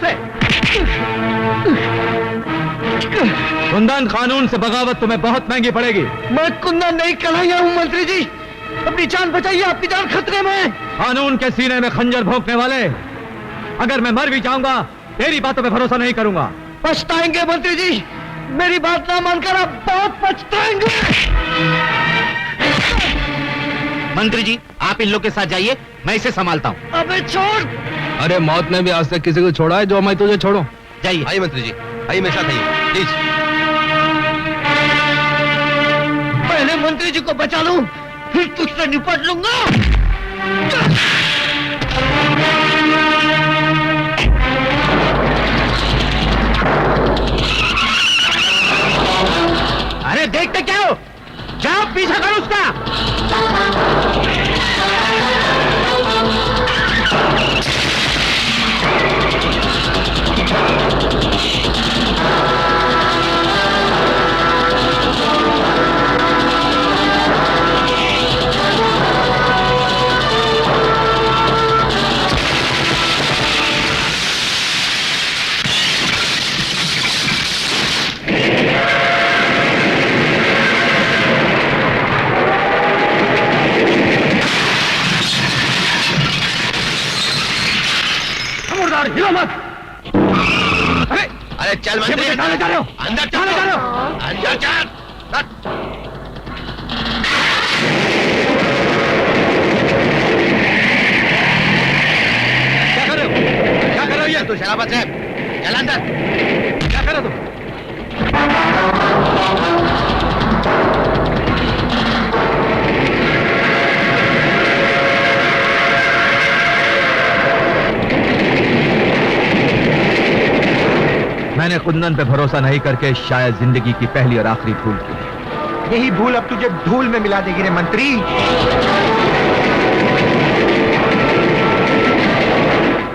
उसे। कुंदन, कानून से बगावत तुम्हें बहुत महंगी पड़ेगी। मैं कुंदन नहीं कन्हैया हूँ मंत्री जी, अपनी जान बचाइए, आपकी जान खतरे में। कानून के सीने में खंजर भोंकने वाले, अगर मैं मर भी जाऊंगा तेरी बातों पे भरोसा नहीं करूंगा। पछताएंगे मंत्री जी, मेरी बात ना मानकर आप बहुत पछताएंगे। मंत्री जी, आप इन लोग के साथ जाइए, मैं इसे संभालता हूँ। अबे छोड़। अरे मौत ने भी आज तक किसी को छोड़ा है जो मैं तुझे छोड़ूं? जाइए। आइए मंत्री जी, आइए मेरे साथ आइए प्लीज। पहले मंत्री जी को बचा लूं, फिर तुझसे निपट लूंगा। अरे देखते क्या हो, जाओ पीछा करो उसका। हिलो मत। अरे चल मंत्री, अंदर जा रहे हो? अंदर जा रहे हो? अंदर चल। क्या कर रहे हो? क्या कर रहे हो ये? तू शराबत है, चल अंदर। क्या कर रहे हो तुम? मैंने कुंदन पे भरोसा नहीं करके शायद जिंदगी की पहली और आखिरी भूल की। यही भूल अब तुझे धूल में मिला देगी रे मंत्री।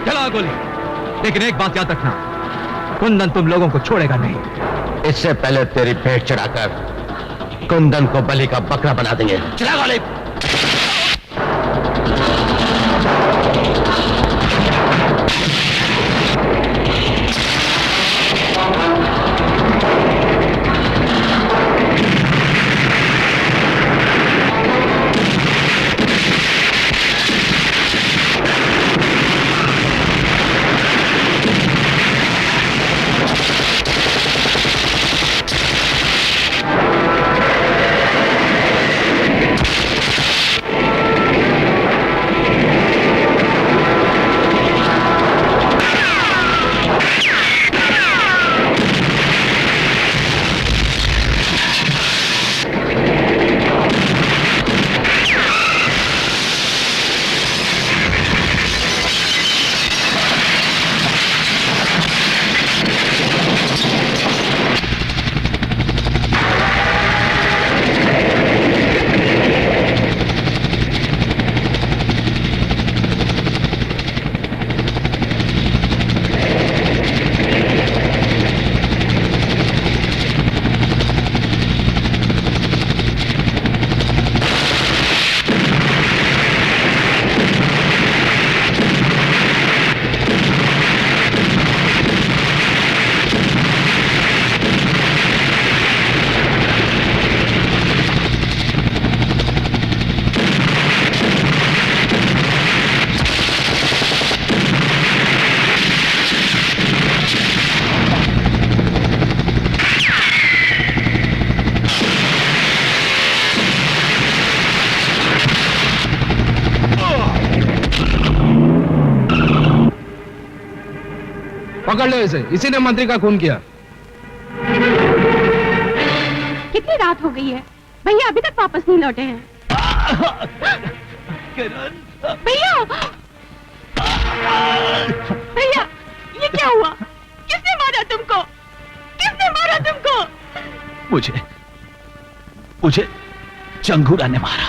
चला गोली, लेकिन एक बात याद रखना, कुंदन तुम लोगों को छोड़ेगा नहीं। इससे पहले तेरी भेंट चढ़ाकर कुंदन को बलि का बकरा बना देंगे। चला गोली। पकड़ लो इसे, इसी ने मंत्री का खून किया। कितनी रात हो गई है, भैया अभी तक वापस नहीं लौटे हैं। भैया भैया, ये क्या हुआ? किसने मारा तुमको? किसने मारा तुमको? मुझे चंगूरा ने मारा।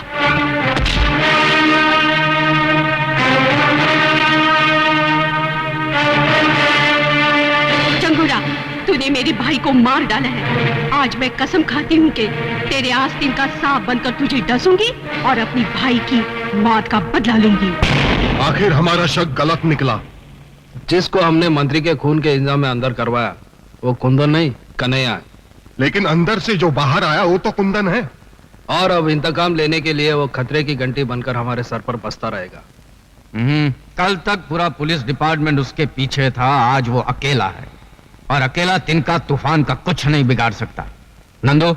चंगूरा, तूने मेरे भाई को मार डाला है। आज मैं कसम खाती हूँ कि तेरे आस्तीन का सांप बनकर तुझे डसूंगी और अपनी भाई की मौत का बदला लूंगी। आखिर हमारा शक गलत निकला। जिसको हमने मंत्री के खून के इंजाम में अंदर करवाया वो कुंदन नहीं कन्हैया है। लेकिन अंदर से जो बाहर आया वो तो कुंदन है। और अब इंतकाम लेने के लिए वो खतरे की घंटी बनकर हमारे सर पर बसता रहेगा। कल तक पूरा पुलिस डिपार्टमेंट उसके पीछे था, आज वो अकेला है और अकेला तिनका तूफान का कुछ नहीं बिगाड़ सकता। नंदू,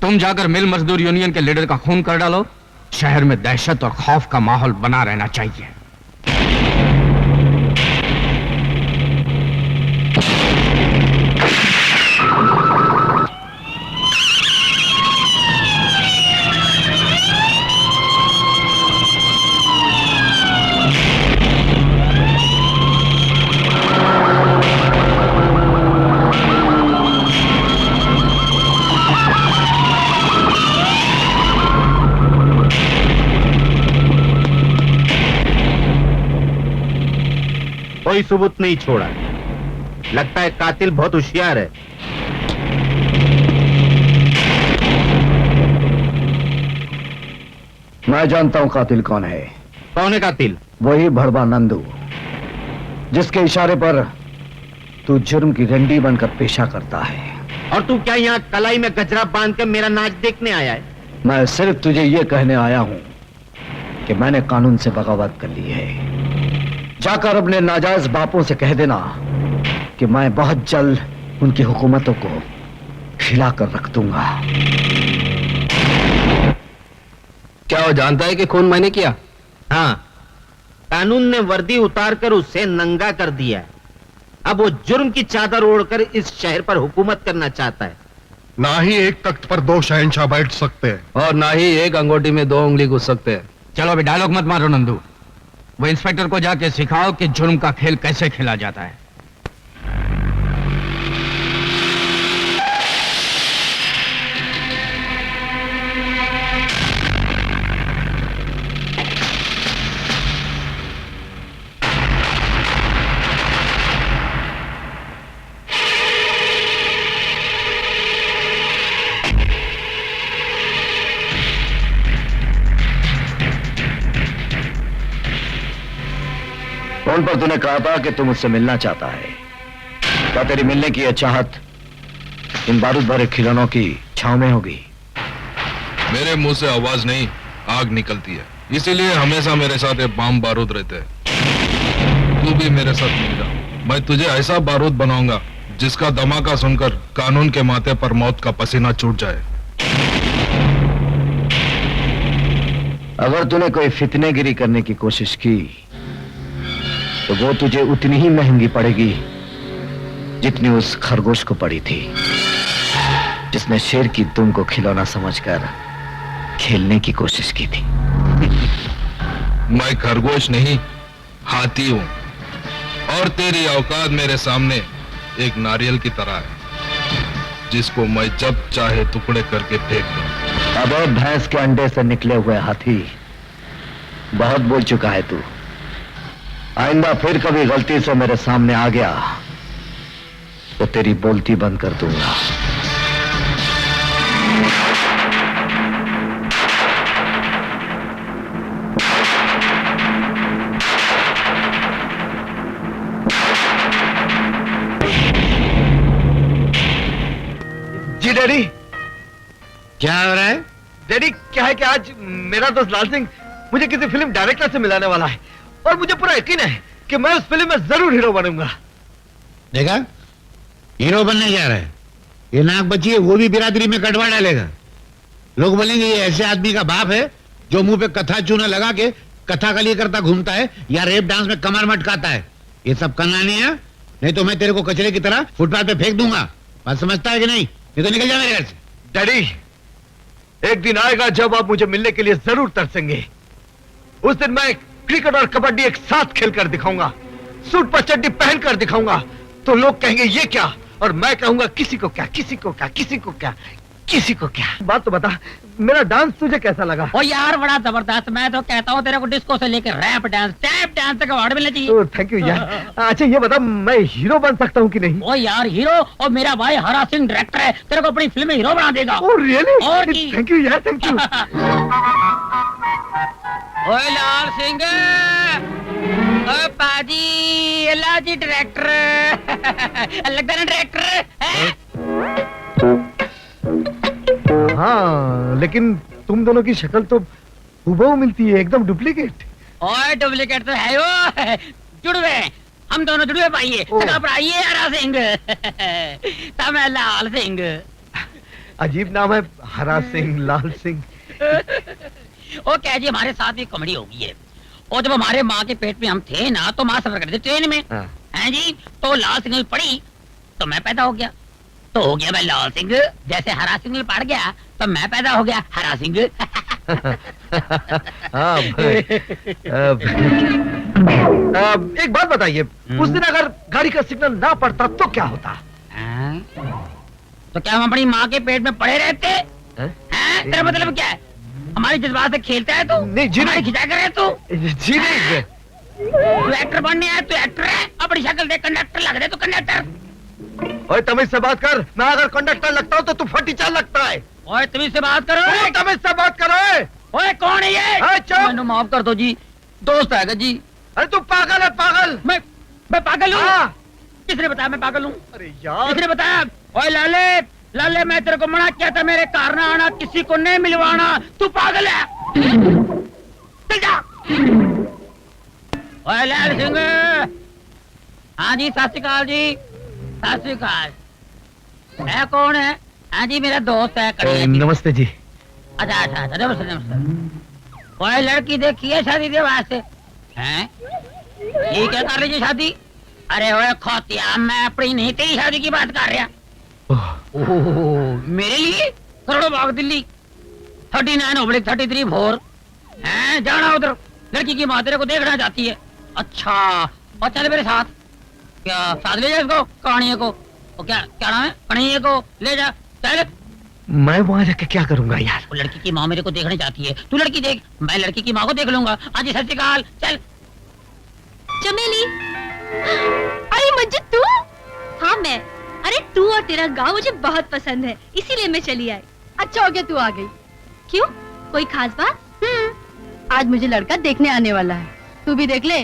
तुम जाकर मिल मजदूर यूनियन के लीडर का खून कर डालो। शहर में दहशत और खौफ का माहौल बना रहना चाहिए। कोई सबूत नहीं छोड़ा। लगता है कातिल बहुत होशियार है। मैं जानता हूं कातिल कौन है। कौन है कातिल? वही भड़वा नंदू, जिसके इशारे पर तू जुर्म की रंडी बनकर पेशा करता है। और तू क्या यहाँ कलाई में गजरा बांध कर मेरा नाच देखने आया है? मैं सिर्फ तुझे ये कहने आया हूं कि मैंने कानून से बगावत कर ली है। जाकर अपने नाजायज बापों से कह देना कि मैं बहुत जल्द उनकी हुकूमतों को हिला कर रख दूंगा। क्या वो जानता है कि खून मैंने किया? हाँ, कानून ने वर्दी उतारकर उसे नंगा कर दिया। अब वो जुर्म की चादर ओढ़कर इस शहर पर हुकूमत करना चाहता है। ना ही एक तख्त पर दो शहंशाह बैठ सकते हैं और ना ही एक अंगूठी में दो उंगली घुस सकते हैं। चलो अभी डायलॉग मत मारो नंदू, वो इंस्पेक्टर को जाके सिखाओ कि जुर्म का खेल कैसे खेला जाता है। फोन पर तूने कहा था कि तू मुझसे मिलना चाहता है। क्या तेरी मिलने की यह चाहत इन बारूद भरे खिलौनों की छांव में होगी? मेरे मुंह से आवाज नहीं आग निकलती है, इसीलिए हमेशा मेरे साथ ये बम बारूद रहते हैं। तू भी मेरे साथ मिल जा, मैं तुझे ऐसा बारूद बनाऊंगा जिसका धमाका सुनकर कानून के माथे पर मौत का पसीना छूट जाए। अगर तूने कोई फितनेगिरी करने की कोशिश की तो वो तुझे उतनी ही महंगी पड़ेगी जितनी उस खरगोश को पड़ी थी, जिसने शेर की दुम को खिलौना समझकर खेलने की कोशिश की थी। मैं खरगोश नहीं, हाथी हूं और तेरी औकात मेरे सामने एक नारियल की तरह है जिसको मैं जब चाहे टुकड़े करके फेंक दूं। अब भैंस के अंडे से निकले हुए हाथी, बहुत बोल चुका है तू। आइंदा फिर कभी गलती से मेरे सामने आ गया तो तेरी बोलती बंद कर दूंगा। जी डैडी। क्या हो रहा है? डैडी क्या है कि आज मेरा दोस्त लाल सिंह मुझे किसी फिल्म डायरेक्टर से मिलाने वाला है और मुझे पूरा यकीन है कि मैं उस फिल्म में जरूर हीरो बनूंगा। देखा, हीरो बनने जा रहा है। ये नाक बची है, वो भी बिरादरी में कटवा डालेगा। लोग बोलेंगे ये ऐसे आदमी का बाप है जो मुंह पे कथा चूना लगा के कथा कली करता घूमता है या रेप डांस में कमर मटकाता है। ये सब करना नहीं है, नहीं तो मैं तेरे को कचरे की तरह फुटपाथ पे फेंक दूंगा। बात समझता है कि नहीं? ये तो निकल जा मेरे घर से। डैडी, एक दिन आएगा जब आप मुझे मिलने के लिए जरूर तरसेंगे। उस दिन मैं क्रिकेट और कबड्डी एक साथ खेलकर दिखाऊंगा, सूट पर चड्डी पहनकर दिखाऊंगा। तो लोग कहेंगे ये क्या, और मैं कहूंगा किसी को क्या, किसी को क्या, किसी को क्या, किसी को क्या। बात तो बता, मेरा डांस तुझे कैसा लगा? ओ यार बड़ा जबरदस्त। मैं तो कहता हूँ तेरे को डिस्को से लेकर रैप डांस, टैप डांस तक अवार्ड मिलना चाहिए। थैंक यू यार। अच्छा ये बता, मैं हीरो बन सकता हूँ कि नहीं? ओ यार हीरो, और मेरा भाई हरा सिंह डायरेक्टर है, तेरे को अपनी फिल्म में हीरो बना देगा। Oh really? और थैंक यू यार, थैंक यू। ओए लाल सिंह, ओ पाजी अल्लाह जी डायरेक्टर लगता है डायरेक्टर हाँ, लेकिन तुम दोनों की शक्ल तो हूबहू मिलती है, एकदम डुप्लीकेट। और डुप्लीकेट तो है वो जुड़वे हम दोनों जुड़वे पाइए आइए हरा सिंह तब लाल सिंह। अजीब नाम है, हरा सिंह, लाल सिंह। ओ क्या जी हमारे साथ भी कॉमेडी हो गई है। और जब हमारे माँ के पेट में हम थे ना तो माँ सफर करते ट्रेन में हैं जी, तो लाल सिग्नल पड़ी तो मैं पैदा हो गया, तो हो गया मैं लाल सिंह। जैसे हरा सिग्नल पड़ गया तो मैं पैदा हो गया हरा सिंह। हाँ भाई। एक बात बताइए, उस दिन अगर गाड़ी का सिग्नल ना पड़ता तो क्या होता? तो क्या हम अपनी माँ के पेट में पड़े रहते? तेरा मतलब क्या है? हमारी जज्बात से खेलता है तू? नहीं जी नहीं। खिंचा कर तू जी नहीं। तू एक्टर बनने आया, तू एक्टर है। अपनी शक्ल देख कंडक्टर लग रहे, तू कंडक्टर। ओए तमीज से बात कर, मैं अगर कंडक्टर लगता हूँ तो तू फटीचर लगता है। ओए तमीज से बात करो। तमीज से बात करो। ओए कौन है ये? चुप। माफ कर दो जी, दोस्त है जी। अरे तू पागल है, पागल। मैं पागल हूँ? किसने बताया मैं पागल हूँ? अरे यार, किसने बताया? ओए लाले लाले, मैं तेरे को मना किया था मेरे कार ना आना, किसी को नहीं मिलवाना। तू पागल है, चल जा। ओए लाल सिंह। हाँ जी सत श्री अकाल जी, सत श्री अकाल। है कौन है? हाँ जी मेरा दोस्त है। नमस्ते जी। अच्छा अच्छा अच्छा, नमस्ते नमस्ते। ओए लड़की देखी है शादी के वास्ते हैं? ये क्या कर रही है शादी? अरे ओए खोतिया, मैं अपनी नहीं तेरी शादी की बात कर रहा। मेरे लिए करोड़ों भाग दिल्ली 39/33 हैं, जाना उधर। लड़की की माँ तेरे को देखना चाहती है। अच्छा और चल मेरे साथ। क्या साथ ले जा इसको, कहानियों को। और क्या क्या नाम है? कहानियों को ले जा, चल। मैं वहां जाके क्या करूंगा यार? वो लड़की की माँ मेरे को देखना चाहती है, तू लड़की देख, मैं लड़की की माँ को देख लूंगा। आज सत श्री अकाल, चल। चमेली, अरे मंजू तू? हाँ मैं। अरे तू और तेरा गांव मुझे बहुत पसंद है, इसीलिए मैं चली आई। अच्छा हो गया तू आ गई। क्यों, कोई खास बात? आज मुझे लड़का देखने आने वाला है, तू भी देख ले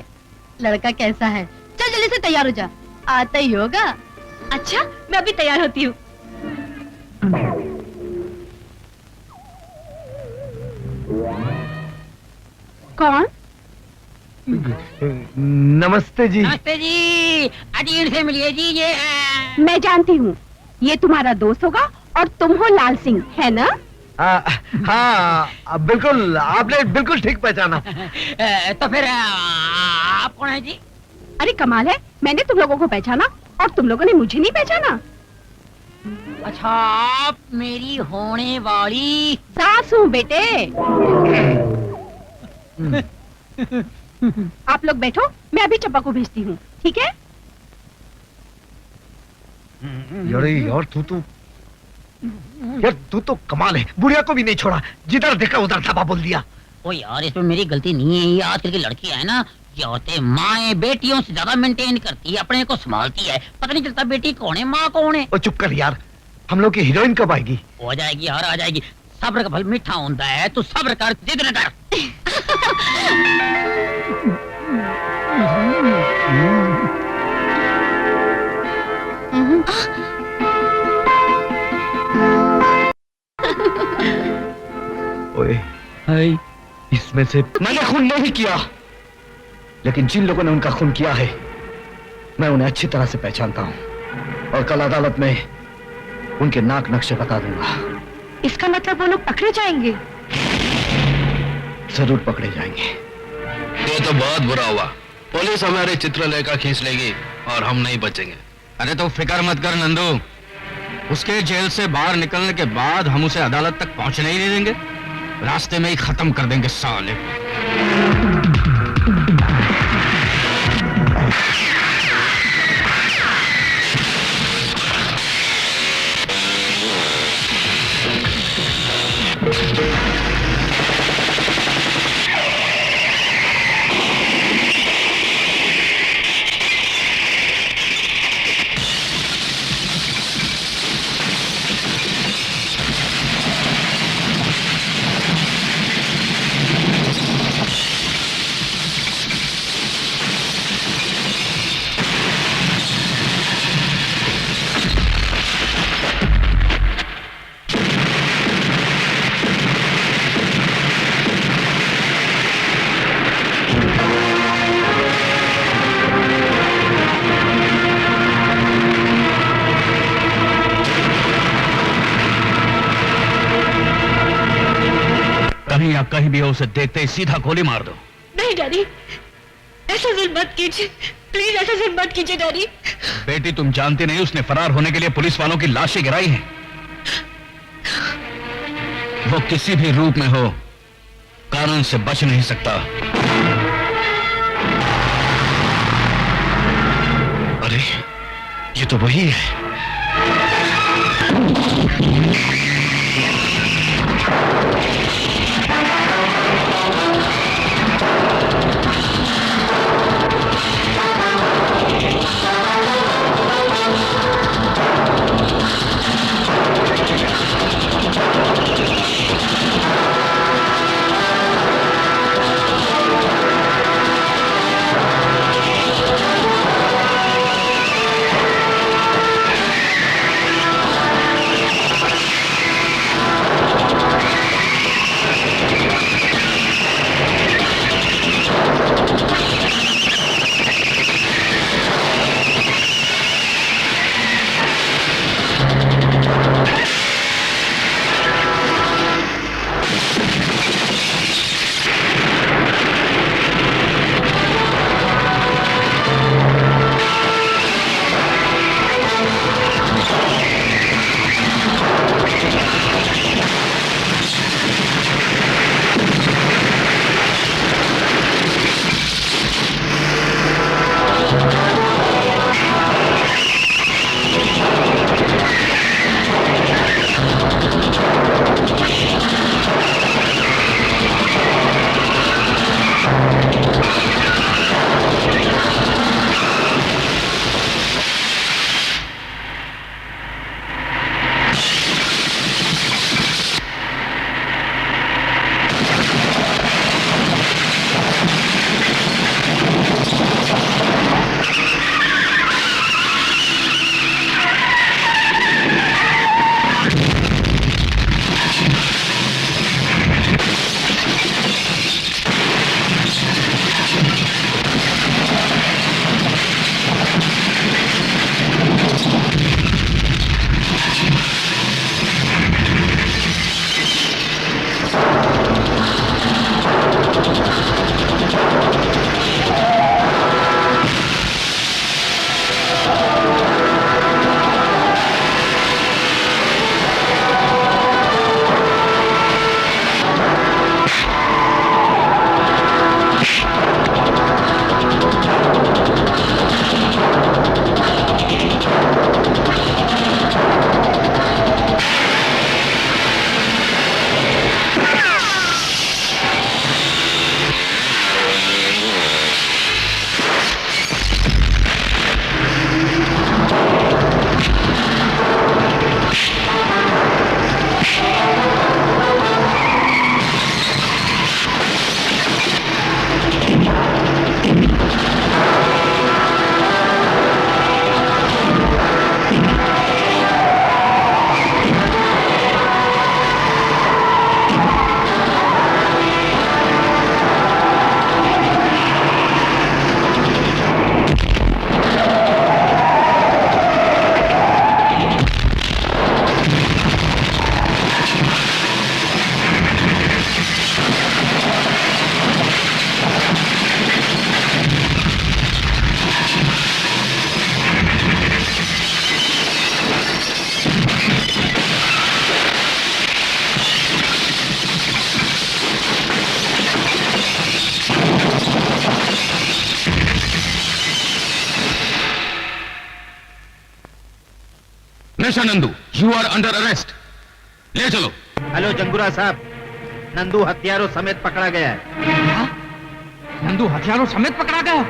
लड़का कैसा है। चल जल्दी से तैयार हो जा, आता ही होगा। अच्छा मैं अभी तैयार होती हूँ। कौन? नमस्ते जी। नमस्ते जी, अजीर से मिलिए जी। ये मैं जानती हूँ, ये तुम्हारा दोस्त होगा और तुम हो लाल सिंह, है ना? हाँ बिल्कुल, आपने बिल्कुल ठीक पहचाना। तो फिर आप कौन है जी? अरे कमाल है, मैंने तुम लोगों को पहचाना और तुम लोगों ने मुझे नहीं पहचाना। अच्छा, आप मेरी होने वाली सास हूँ बेटे। आप लोग बैठो, मैं अभी चप्पा को भेजती हूँ, ठीक है? यार तू तो कमाल है, बुढ़िया को भी नहीं छोड़ा, जिधर देखा उधर धाबा बोल दिया। ओ यार इसमें मेरी गलती नहीं है। ये आजकल की लड़कियां है ना, ये औरतें माएं बेटियों से ज्यादा मेंटेन करती है, अपने को संभालती है, पता नहीं चलता बेटी कौन है माँ कौन है। ओ चुप कर यार, हम लोग की हीरोइन कब आएगी? हो जाएगी यार, आ जाएगी। सब्र का फल मीठा होता है, तू सब्र कर, जिद न कर। ओए, इसमें से मैंने खून नहीं किया, लेकिन जिन लोगों ने उनका खून किया है मैं उन्हें अच्छी तरह से पहचानता हूं और कल अदालत में उनके नाक नक्शे बता दूंगा। इसका मतलब वो लोग पकड़े जाएंगे? जरूर पकड़े जाएंगे। ये तो बहुत बुरा हुआ, पुलिस हमारे चित्रलेखा खींच लेगी और हम नहीं बचेंगे। अरे तो फिक्र मत कर नंदू, उसके जेल से बाहर निकलने के बाद हम उसे अदालत तक पहुंचने ही नहीं देंगे, रास्ते में ही खत्म कर देंगे साले। कहीं या कहीं भी हो उसे देखते ही सीधा गोली मार दो। नहीं डैडी, ऐसा जुल्म मत कीजिए, प्लीज ऐसा जुल्म मत कीजिए डैडी। बेटी तुम जानती नहीं उसने फरार होने के लिए पुलिस वालों की लाशें गिराई हैं। वो किसी भी रूप में हो कानून से बच नहीं सकता। अरे ये तो वही है। Mister Nandu, you are under arrest. ले चलो। हेलो जंगुरा साहब, नंदू हथियारों समेत पकड़ा गया है। नंदू हथियारों समेत पकड़ा गया?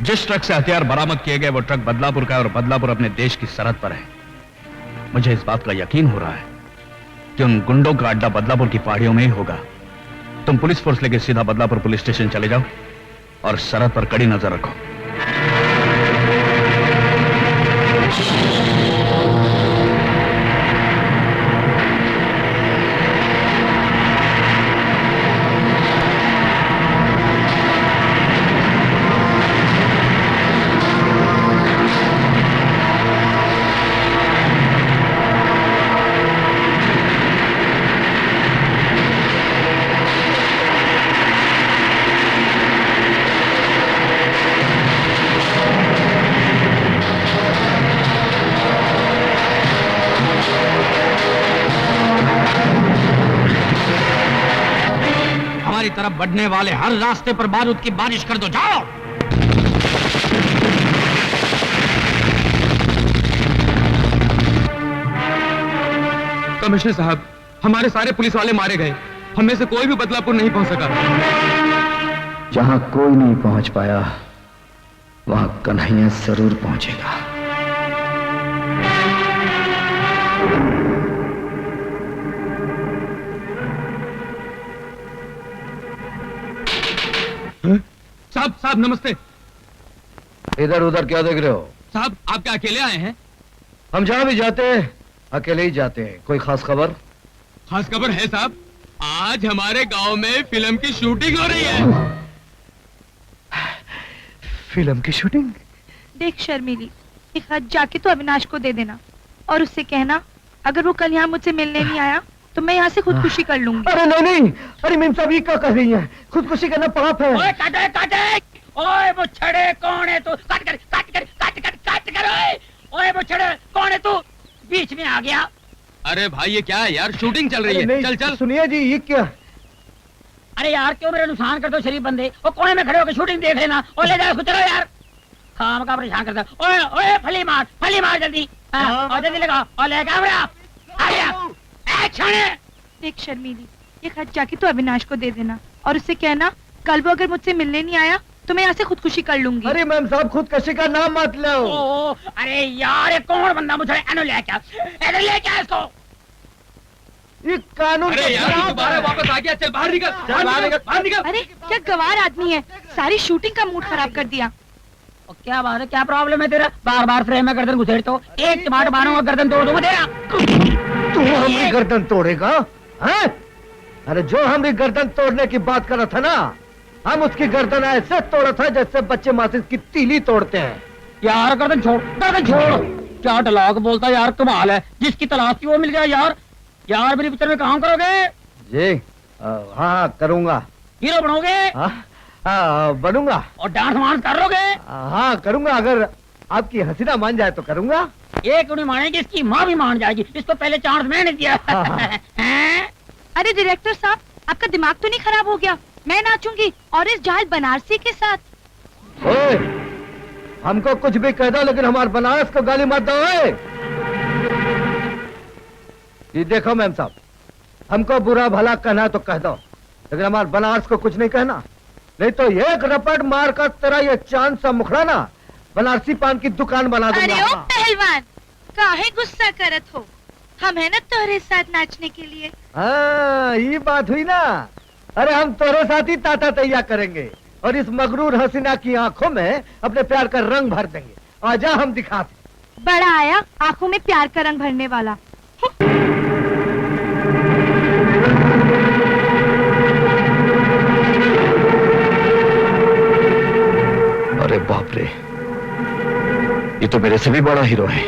जिस ट्रक से हथियार बरामद किए गए वो ट्रक बदलापुर का है और बदलापुर अपने देश की सरहद पर है। मुझे इस बात का यकीन हो रहा है कि उन गुंडों का अड्डा बदलापुर की पहाड़ियों में ही होगा। तुम पुलिस फोर्स लेके सीधा बदलापुर पुलिस स्टेशन चले जाओ और सरहद पर कड़ी नजर रखो। तरफ बढ़ने वाले हर रास्ते पर बारूद की बारिश कर दो, जाओ। कमिश्नर साहब, हमारे सारे पुलिस वाले मारे गए, हम में से कोई भी बदलापुर नहीं पहुंच सका। जहां कोई नहीं पहुंच पाया वहां कन्हैया जरूर पहुंचेगा। साहब साहब नमस्ते। इधर उधर क्या देख रहे हो? साहब आप क्या अकेले आए हैं? हम जहां भी जाते हैं अकेले ही जाते हैं। कोई खास खबर? खास खबर है साहब, आज हमारे गांव में फिल्म की शूटिंग हो रही है। फिल्म की शूटिंग? देख शर्मिली, एक हाथ जाके तो अविनाश को दे देना और उससे कहना अगर वो कल यहाँ मुझसे मिलने नहीं आया तो मैं यहाँ से खुदकुशी कर लूंगी। अरे नहीं नहीं, अरे मेम साहब ये क्या कर रही है? खुदकुशी करना पाप है। ओए काटे काटे, ओए वो छड़े कौन है तू? काट कर काट कर काट कर काट कर, ओए वो छड़े कौन है तू? बीच में आ गया। अरे भाई ये क्या है यार, शूटिंग चल रही है। चल चल। सुनिए जी, ये क्या? अरे यार क्यों मेरा नुकसान करते हो शरीफ बंदे? वो कोने में खड़े होकर शूटिंग देख लेना और ले जाओ उसको, चलो यार। खाम का परेशान करता। ओए ओए फली मार जल्दी। और जल्दी लगा और ले कैमरा आ गया। एक्शन। देख शर्मिली, एक हाथ जाके तो अविनाश को दे देना और उससे कहना कल वो अगर मुझसे मिलने नहीं आया तो मैं यहाँ से खुदकुशी कर लूंगी। अरे मैम साहब खुदकुशी का नाम मत लो। अरे यार ये कौन बंदा मुझे ले क्या इसको? ये कानून। अरे यार दोबारा वापस आ गया, चल बाहर निकल, बाहर निकल। अरे क्या गवार आदमी है, सारी शूटिंग का मूड खराब कर दिया। क्या बात है, क्या प्रॉब्लम है तेरा? बार बार फ्रेम में गर्दन घुसेड़ तो एक टमाटर मारूंगा गर्दन तोड़ दूंगा तेरा। तू हमारी गर्दन तोड़ेगा? हैं? अरे जो हम भी गर्दन तोड़ने की बात कर रहा था ना, हम उसकी गर्दन ऐसे तोड़ा था जैसे बच्चे माचिस की तीली तोड़ते हैं। यार गर्दन छोड़, गर्दन छोड़। क्या डायलॉग बोलता है यार, कमाल है। जिसकी तलाश थी वो मिल गया यार। यार मेरी पिक्चर में काम करोगे? जी हाँ करूंगा। हीरो बनोगे? हाँ बनूंगा। और डांस वांस कर लोगे? हाँ करूंगा, अगर आपकी हसीना मान जाए तो करूंगा। एक नहीं मानेगी, इसकी माँ भी मान जाएगी। इसको पहले चांस मैंने दिया। अरे डायरेक्टर साहब, आपका दिमाग तो नहीं खराब हो गया? मैं नाचूंगी और इस जाल बनारसी के साथ। ओए, हमको कुछ भी कह दो लेकिन हमारे बनारस को गाली मत दो। ये देखो मैम साहब, हमको बुरा भला कहना तो कह दो लेकिन हमारे बनारस को कुछ नहीं कहना, नहीं तो एक रपट मार कर तेरा ये चांद सा मुखड़ा ना बनारसी पान की दुकान बना दूंगा। अरे ओ पहलवान, काहे गुस्सा करत हो? हम है ना तोरे साथ नाचने के लिए। हाँ ये बात हुई ना। अरे हम तोरे साथ ही ताता तैया करेंगे और इस मगरूर हसीना की आंखों में अपने प्यार का रंग भर देंगे। आजा हम दिखाते। बड़ा आया आंखों में प्यार का रंग भरने वाला। अरे बाप रे, ये तो मेरे से भी बड़ा हीरो है।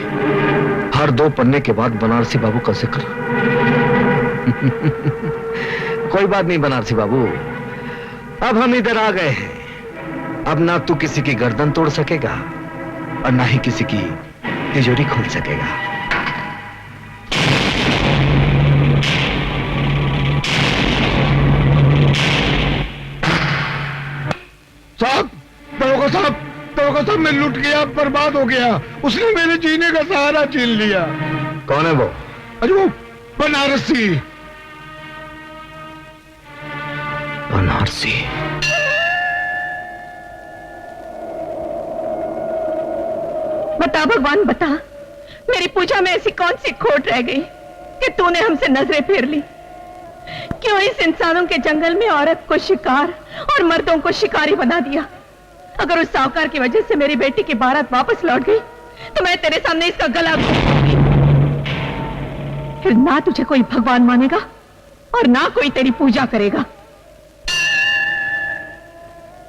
हर 2 पन्ने के बाद बनारसी बाबू का जिक्र। कोई बात नहीं बनारसी बाबू, अब हम इधर आ गए हैं। अब ना तू किसी की गर्दन तोड़ सकेगा और ना ही किसी की तिजोरी खोल सकेगा। साहब दरोगा साहब मैं लुट गया, बर्बाद हो गया। उसने मेरे जीने का सहारा छीन लिया। कौन है वो? अरे वो बनारसी। बनारसी? बता भगवान बता, मेरी पूजा में ऐसी कौन सी खोट रह गई कि तूने हमसे नजरें फेर ली? क्यों इस इंसानों के जंगल में औरत को शिकार और मर्दों को शिकारी बना दिया? अगर उस साहूकार की वजह से मेरी बेटी की बारात वापस लौट गई तो मैं तेरे सामने इसका गला घोंटूंगी। फिर ना तुझे कोई भगवान मानेगा और ना कोई तेरी पूजा करेगा।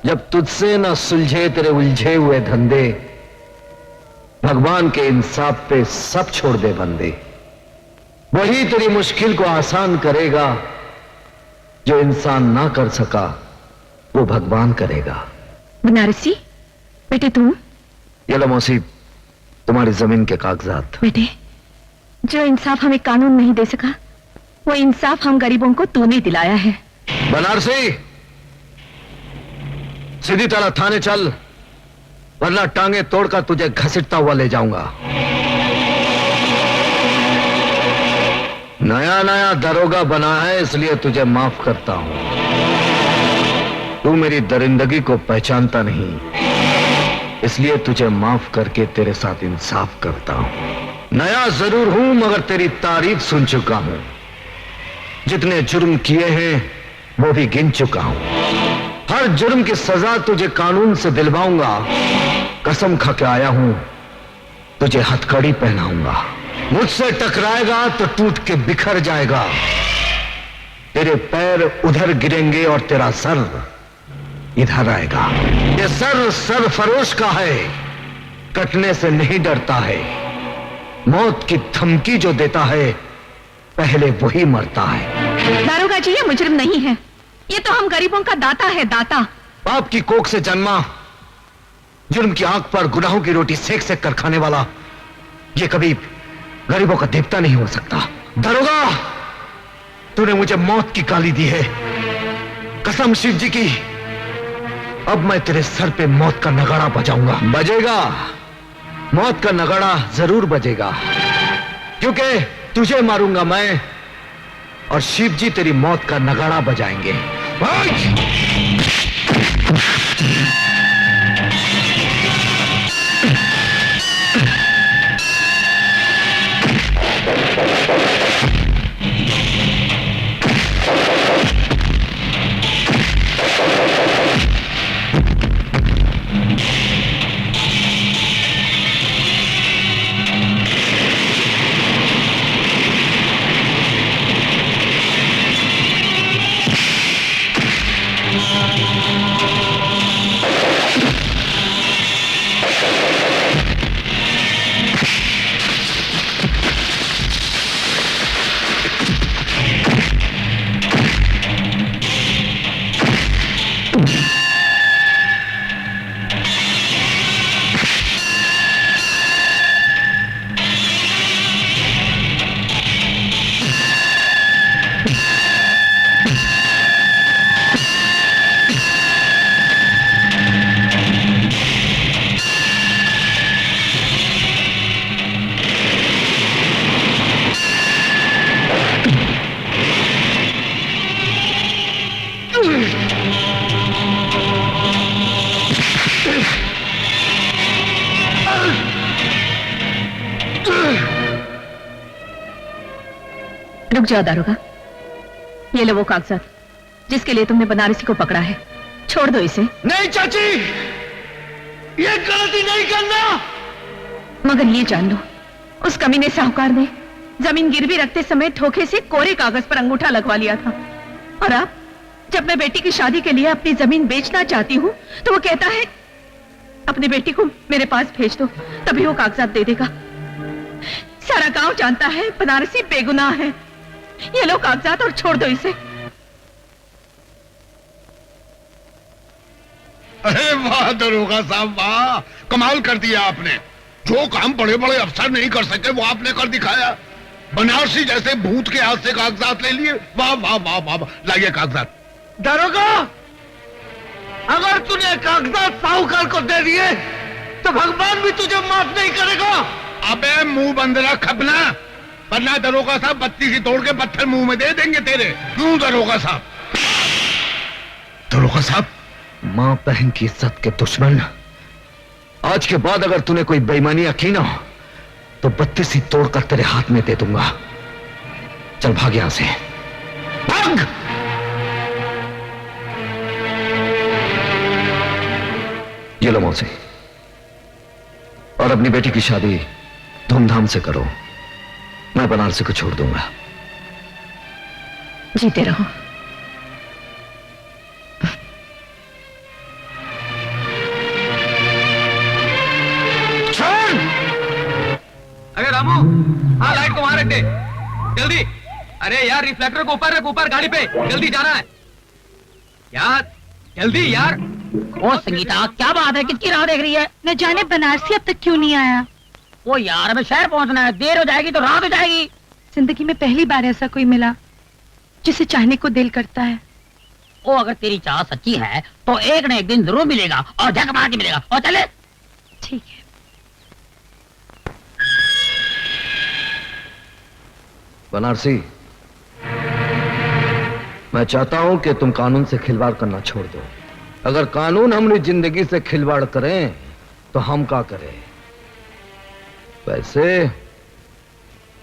जब तुझसे ना सुलझे तेरे उलझे हुए धंधे, भगवान के इंसाफ पे सब छोड़ दे बंदे। वही तेरी मुश्किल को आसान करेगा, जो इंसान ना कर सका वो भगवान करेगा। बनारसी बेटे, तुम ये लो मौसी, तुम्हारी जमीन के कागजात। बेटे, जो इंसाफ हमें कानून नहीं दे सका वो इंसाफ हम गरीबों को तूने दिलाया है। बनारसी, सीधी तरह थाने चल, वरना टांगे तोड़कर तुझे घसीटता हुआ ले जाऊंगा। नया नया दरोगा बना है, इसलिए तुझे माफ करता हूं। तू मेरी दरिंदगी को पहचानता नहीं, इसलिए तुझे माफ करके तेरे साथ इंसाफ करता हूं। नया जरूर हूं, मगर तेरी तारीफ सुन चुका हूं। जितने जुर्म किए हैं वो भी गिन चुका हूं। हर जुर्म की सजा तुझे कानून से दिलवाऊंगा। कसम खा के आया हूं, तुझे हथकड़ी पहनाऊंगा। मुझसे टकराएगा तो टूट के बिखर जाएगा। तेरे पैर उधर गिरेंगे और तेरा सर इधर आएगा। ये सर सरफरोश का है, कटने से नहीं डरता है। मौत की धमकी जो देता है, पहले वही मरता है। दारोगा जी, ये मुजरिम नहीं है, ये तो हम गरीबों का दाता है, दाता। बाप की कोख से जन्मा, जुर्म की आंख पर गुनाहों की रोटी सेक सेक कर खाने वाला, ये कभी गरीबों का देवता नहीं हो सकता। दरोगा, तूने मुझे मौत की गाली दी है, कसम शिव जी की। अब मैं तेरे सर पे मौत का नगाड़ा बजाऊंगा। बजेगा, मौत का नगाड़ा जरूर बजेगा, क्योंकि तुझे मारूंगा मैं और शिव जी तेरी मौत का नगाड़ा बजाएंगे। रुक जाओ दारोगा, ये लो वो कागजात जिसके लिए तुमने बनारसी को पकड़ा है। छोड़ दो इसे। नहीं चाची, ये गलती नहीं करना। मगर ये जान लो, उस कमीने साहूकार ने जमीन गिरवी रखते समय धोखे से कोरे कागज पर अंगूठा लगवा लिया था। और अब जब मैं बेटी की शादी के लिए अपनी जमीन बेचना चाहती हूँ, तो वो कहता है अपनी बेटी को मेरे पास भेज दो, तभी वो कागजात दे देगा। सारा गांव जानता है बनारसी बेगुनाह है। ये लो कागजात और छोड़ दो इसे। अरे वाह दरोगा साहब, वाह, कमाल कर दिया आपने। जो काम बड़े बड़े अफसर नहीं कर सके वो आपने कर दिखाया। बनारसी जैसे भूत के हाथ से कागजात ले लिए। वाह वाह वाह वाह, लाइए कागजात। दरोगा, अगर तूने कागजात साहूकार को दे दिए तो भगवान भी तुझे माफ नहीं करेगा। अबे मुंह बंद रख अपना, वरना दरोगा साहब बत्ती सी तोड़ के पत्थर मुंह में दे देंगे तेरे। क्यों दरोगा साहब? दरोगा साहब, मां बहन की इज्जत के दुश्मन, आज के बाद अगर तूने कोई बेईमानी की ना, तो बत्ती सी तोड़कर तेरे हाथ में दे दूंगा। चल भाग यहां से, भाग। ये लो मौसी, और अपनी बेटी की शादी धूमधाम से करो। मैं बनारसी को छोड़ दूंगा। जीते रहो। अरे रामू, हाँ लाइट को वहां रख दे, जल्दी। अरे यार रिफ्लेक्टर को ऊपर रख, ऊपर गाड़ी पे, जल्दी जाना है यार, जल्दी यार। ओ संगीता, क्या बात है, किसकी राह देख रही है? न जाने बनारसी अब तक क्यों नहीं आया। ओ यार, हमें शहर पहुंचना है, देर हो जाएगी तो रात हो जाएगी। जिंदगी में पहली बार ऐसा कोई मिला जिसे चाहने को दिल करता है। ओ अगर तेरी चाह सच्ची है तो एक न एक दिन जरूर मिलेगा और झक मार के मिलेगा। और चले। ठीक है। बनारसी, मैं चाहता हूं कि तुम कानून से खिलवाड़ करना छोड़ दो। अगर कानून हमारी जिंदगी से खिलवाड़ करें तो हम क्या करें? वैसे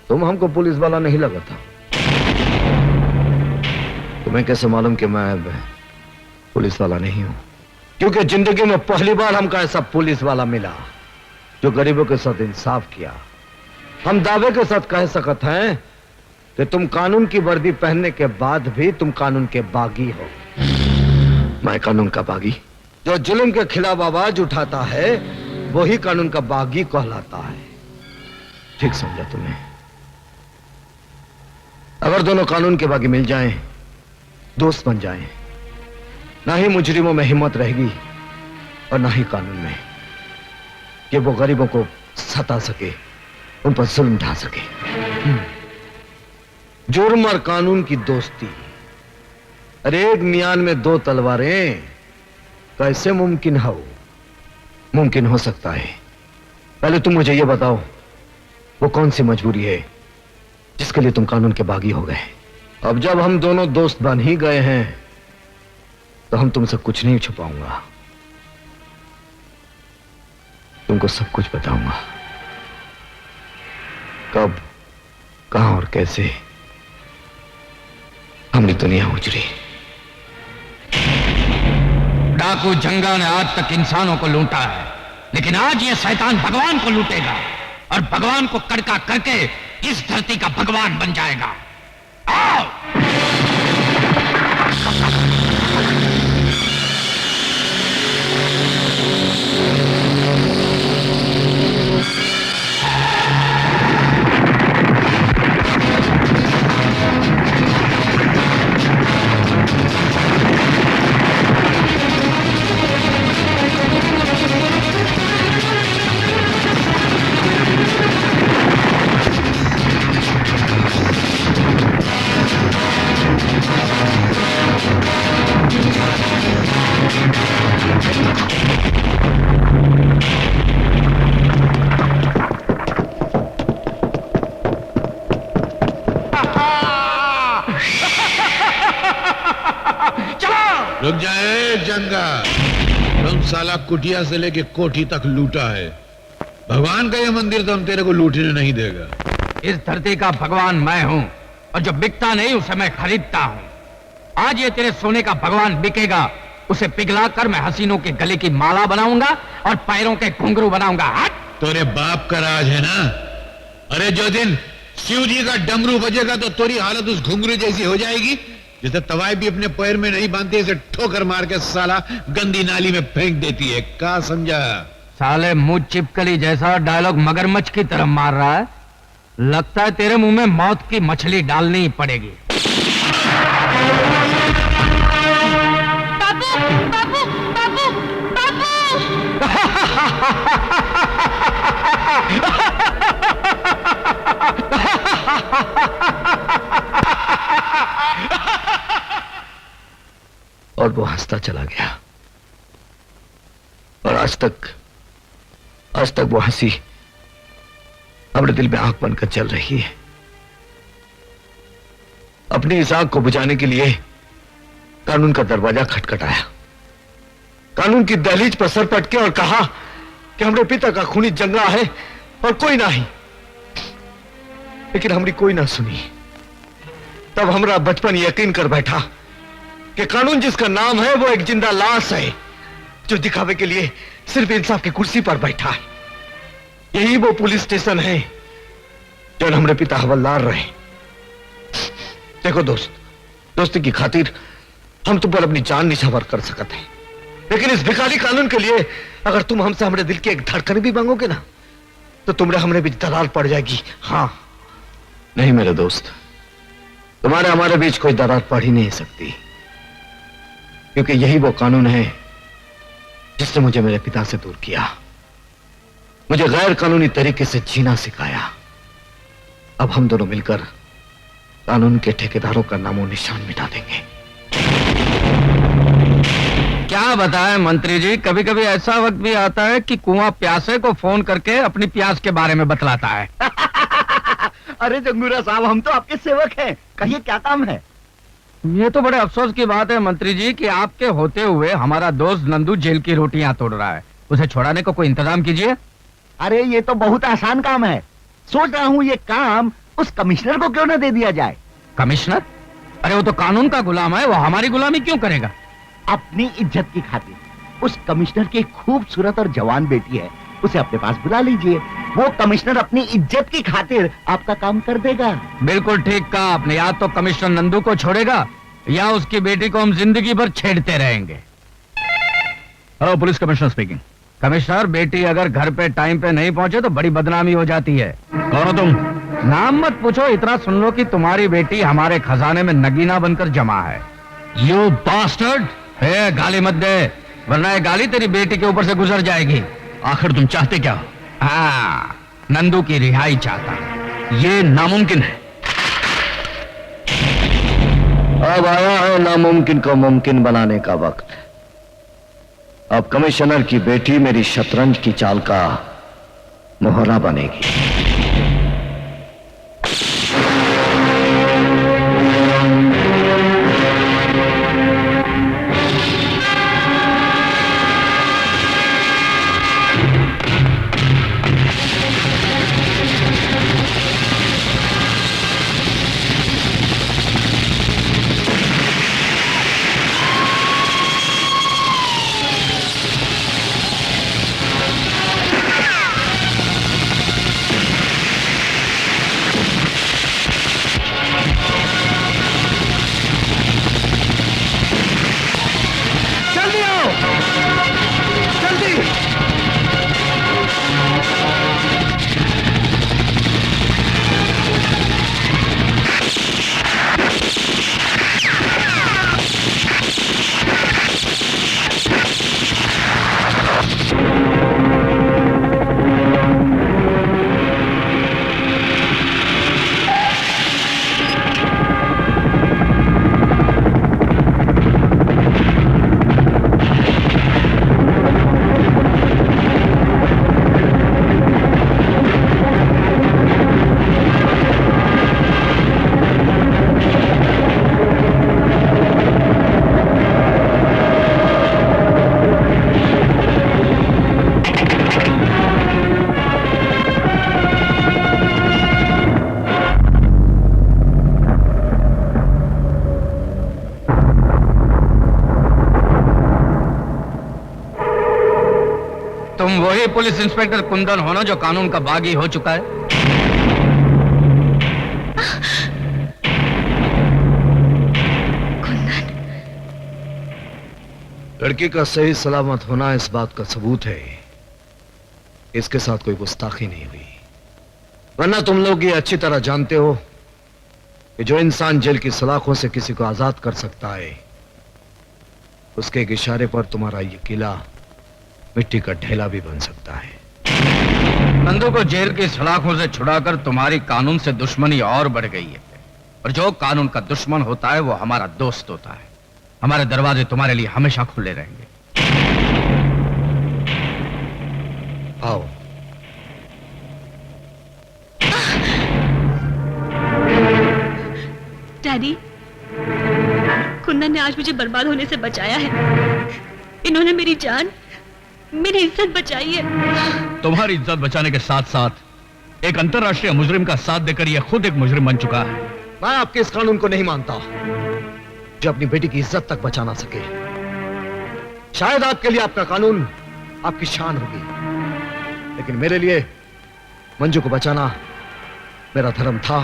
तुम हमको पुलिस वाला नहीं लगा था। तुम्हें कैसे मालूम कि मैं पुलिस वाला नहीं हूं? क्योंकि जिंदगी में पहली बार हमको ऐसा पुलिस वाला मिला जो गरीबों के साथ इंसाफ किया। हम दावे के साथ कह सकते हैं कि तुम कानून की वर्दी पहनने के बाद भी तुम कानून के बागी हो। मैं कानून का बागी? जो जुल्म के खिलाफ आवाज उठाता है वही कानून का बागी कहलाता है। ठीक समझा तुम्हें? अगर दोनों कानून के बागी मिल जाएं, दोस्त बन जाएं, ना ही मुजरिमों में हिम्मत रहेगी और ना ही कानून में कि वो गरीबों को सता सके, उन पर जुल्म ढा सके। जुर्म और कानून की दोस्ती, अरे एक मियान में दो तलवारें कैसे मुमकिन हो? मुमकिन हो सकता है। पहले तुम मुझे यह बताओ, वो कौन सी मजबूरी है जिसके लिए तुम कानून के बागी हो गए? अब जब हम दोनों दोस्त बन ही गए हैं तो हम तुमसे कुछ नहीं छुपाऊंगा, तुमको सब कुछ बताऊंगा। कब, कहां और कैसे हमारी दुनिया उजड़ी। डाकू जंगा ने आज तक इंसानों को लूटा है, लेकिन आज ये शैतान भगवान को लूटेगा और भगवान को कड़का करके इस धरती का भगवान बन जाएगा। आओ! रुक जाए जंगा, तुम साला कुटिया से लेके कोठी तक लूटा है। भगवान का यह मंदिर तो हम तेरे को लूटने नहीं देगा। इस धरती का भगवान मैं हूं और जो बिकता नहीं उसे मैं खरीदता हूं। आज ये तेरे सोने का भगवान बिकेगा, उसे पिघलाकर मैं हसीनों के गले की माला बनाऊंगा और पैरों के घुंघरू बनाऊंगा। तेरे बाप का राज है ना? अरे जो दिन शिव जी का डमरू बजेगा तो तेरी हालत उस घुंघरू जैसी हो जाएगी जैसे तवाई भी अपने पैर में नहीं बांधती, इसे ठोकर मार के साला गंदी नाली में फेंक देती है। क्या समझा? साले मुंह चिपकली जैसा डायलॉग मगरमच्छ की तरह मार रहा है। लगता है तेरे मुंह में मौत की मछली डालनी ही पड़ेगी। बाबू, बाबू, बाबू, और वो हंसता चला गया और आज तक वो हंसी अपने दिल में आंख बनकर चल रही है। अपनी इस आंख को बुझाने के लिए कानून का दरवाजा खटखटाया, कानून की दहलीज पर सर पटके और कहा कि हमारे पिता का खूनी जंगा है और कोई नहीं। लेकिन हमारी कोई ना सुनी। तब हमारा बचपन यकीन कर बैठा कि कानून जिसका नाम है वो एक जिंदा लाश है जो दिखावे के लिए सिर्फ इंसाफ की कुर्सी पर बैठा है। यही वो पुलिस स्टेशन है जो हमारे पिता हवलदार रहे। देखो दोस्त, दोस्ती की खातिर हम तुम पर अपनी जान निछावर कर सकते हैं, लेकिन इस भिखारी कानून के लिए अगर तुम हमसे हमारे दिल की एक धड़कन भी मांगोगे ना तो तुमने हमने बीच दरार पड़ जाएगी। हाँ नहीं मेरे दोस्त, तुम्हारे हमारे बीच कोई दरार पड़ ही नहीं सकती, क्योंकि यही वो कानून है जिसने मुझे मेरे पिता से दूर किया, मुझे गैर कानूनी तरीके से जीना सिखाया। अब हम दोनों मिलकर कानून के ठेकेदारों का नामो निशान मिटा देंगे। क्या बताएं मंत्री जी, कभी कभी ऐसा वक्त भी आता है कि कुआं प्यासे को फोन करके अपनी प्यास के बारे में बतलाता है। अरे जंगूरा साहब, हम तो आपके सेवक हैं, कहिए क्या काम है? ये तो बड़े अफसोस की बात है मंत्री जी कि आपके होते हुए हमारा दोस्त नंदू जेल की रोटियां तोड़ रहा है। उसे छुड़ाने को कोई इंतजाम कीजिए। अरे ये तो बहुत आसान काम है। सोच रहा हूँ ये काम उस कमिश्नर को क्यों न दे दिया जाए। कमिश्नर? अरे वो तो कानून का गुलाम है, वो हमारी गुलामी क्यों करेगा? अपनी इज्जत की खातिर उस कमिश्नर की खूबसूरत और जवान बेटी है, उसे अपने पास बुला लीजिए। वो कमिश्नर अपनी इज्जत की खातिर आपका काम कर देगा। बिल्कुल ठीक कहा आपने। या तो कमिश्नर नंदू को छोड़ेगा या उसकी बेटी को हम जिंदगी भर छेड़ते रहेंगे। Hello, police commissioner speaking. Commissioner, बेटी अगर घर पे टाइम पे नहीं पहुंचे तो बड़ी बदनामी हो जाती है। कौन हो तुम? नाम मत पूछो, इतना सुन लो कि तुम्हारी बेटी हमारे खजाने में नगीना बनकर जमा है। You bastard! गाली मत दे, वरना ये गाली तेरी बेटी के ऊपर से गुजर जाएगी। आखिर तुम चाहते क्या? हाँ, नंदू की रिहाई चाहता है। ये नामुमकिन है। अब आया है नामुमकिन को मुमकिन बनाने का वक्त। अब कमिश्नर की बेटी मेरी शतरंज की चाल का मोहरा बनेगी। तुम वही पुलिस इंस्पेक्टर कुंदन हो ना जो कानून का बागी हो चुका है? लड़की का सही सलामत होना इस बात का सबूत है इसके साथ कोई गुस्ताखी नहीं हुई। वरना तुम लोग ये अच्छी तरह जानते हो कि जो इंसान जेल की सलाखों से किसी को आजाद कर सकता है, उसके एक इशारे पर तुम्हारा ये किला मिट्टी का ढेला भी बन सकता है। नंदू को जेल की सलाखों से छुड़ाकर तुम्हारी कानून से दुश्मनी और बढ़ गई है। और जो कानून का दुश्मन होता है वो हमारा दोस्त होता है। हमारे दरवाजे तुम्हारे लिए हमेशा खुले रहेंगे। आओ। डैडी, कुंदन ने आज मुझे बर्बाद होने से बचाया है। इन्होंने मेरी जान, मेरी इज्जत बचाई है। तुम्हारी इज्जत बचाने के साथ साथ एक अंतर्राष्ट्रीय मुजरिम का साथ देकर यह खुद एक मुजरिम बन चुका है। मैं आपके इस कानून को नहीं मानता जो अपनी बेटी की इज्जत तक बचा ना सके। शायद आपके लिए आपका कानून आपकी शान होगी, लेकिन मेरे लिए मंजू को बचाना मेरा धर्म था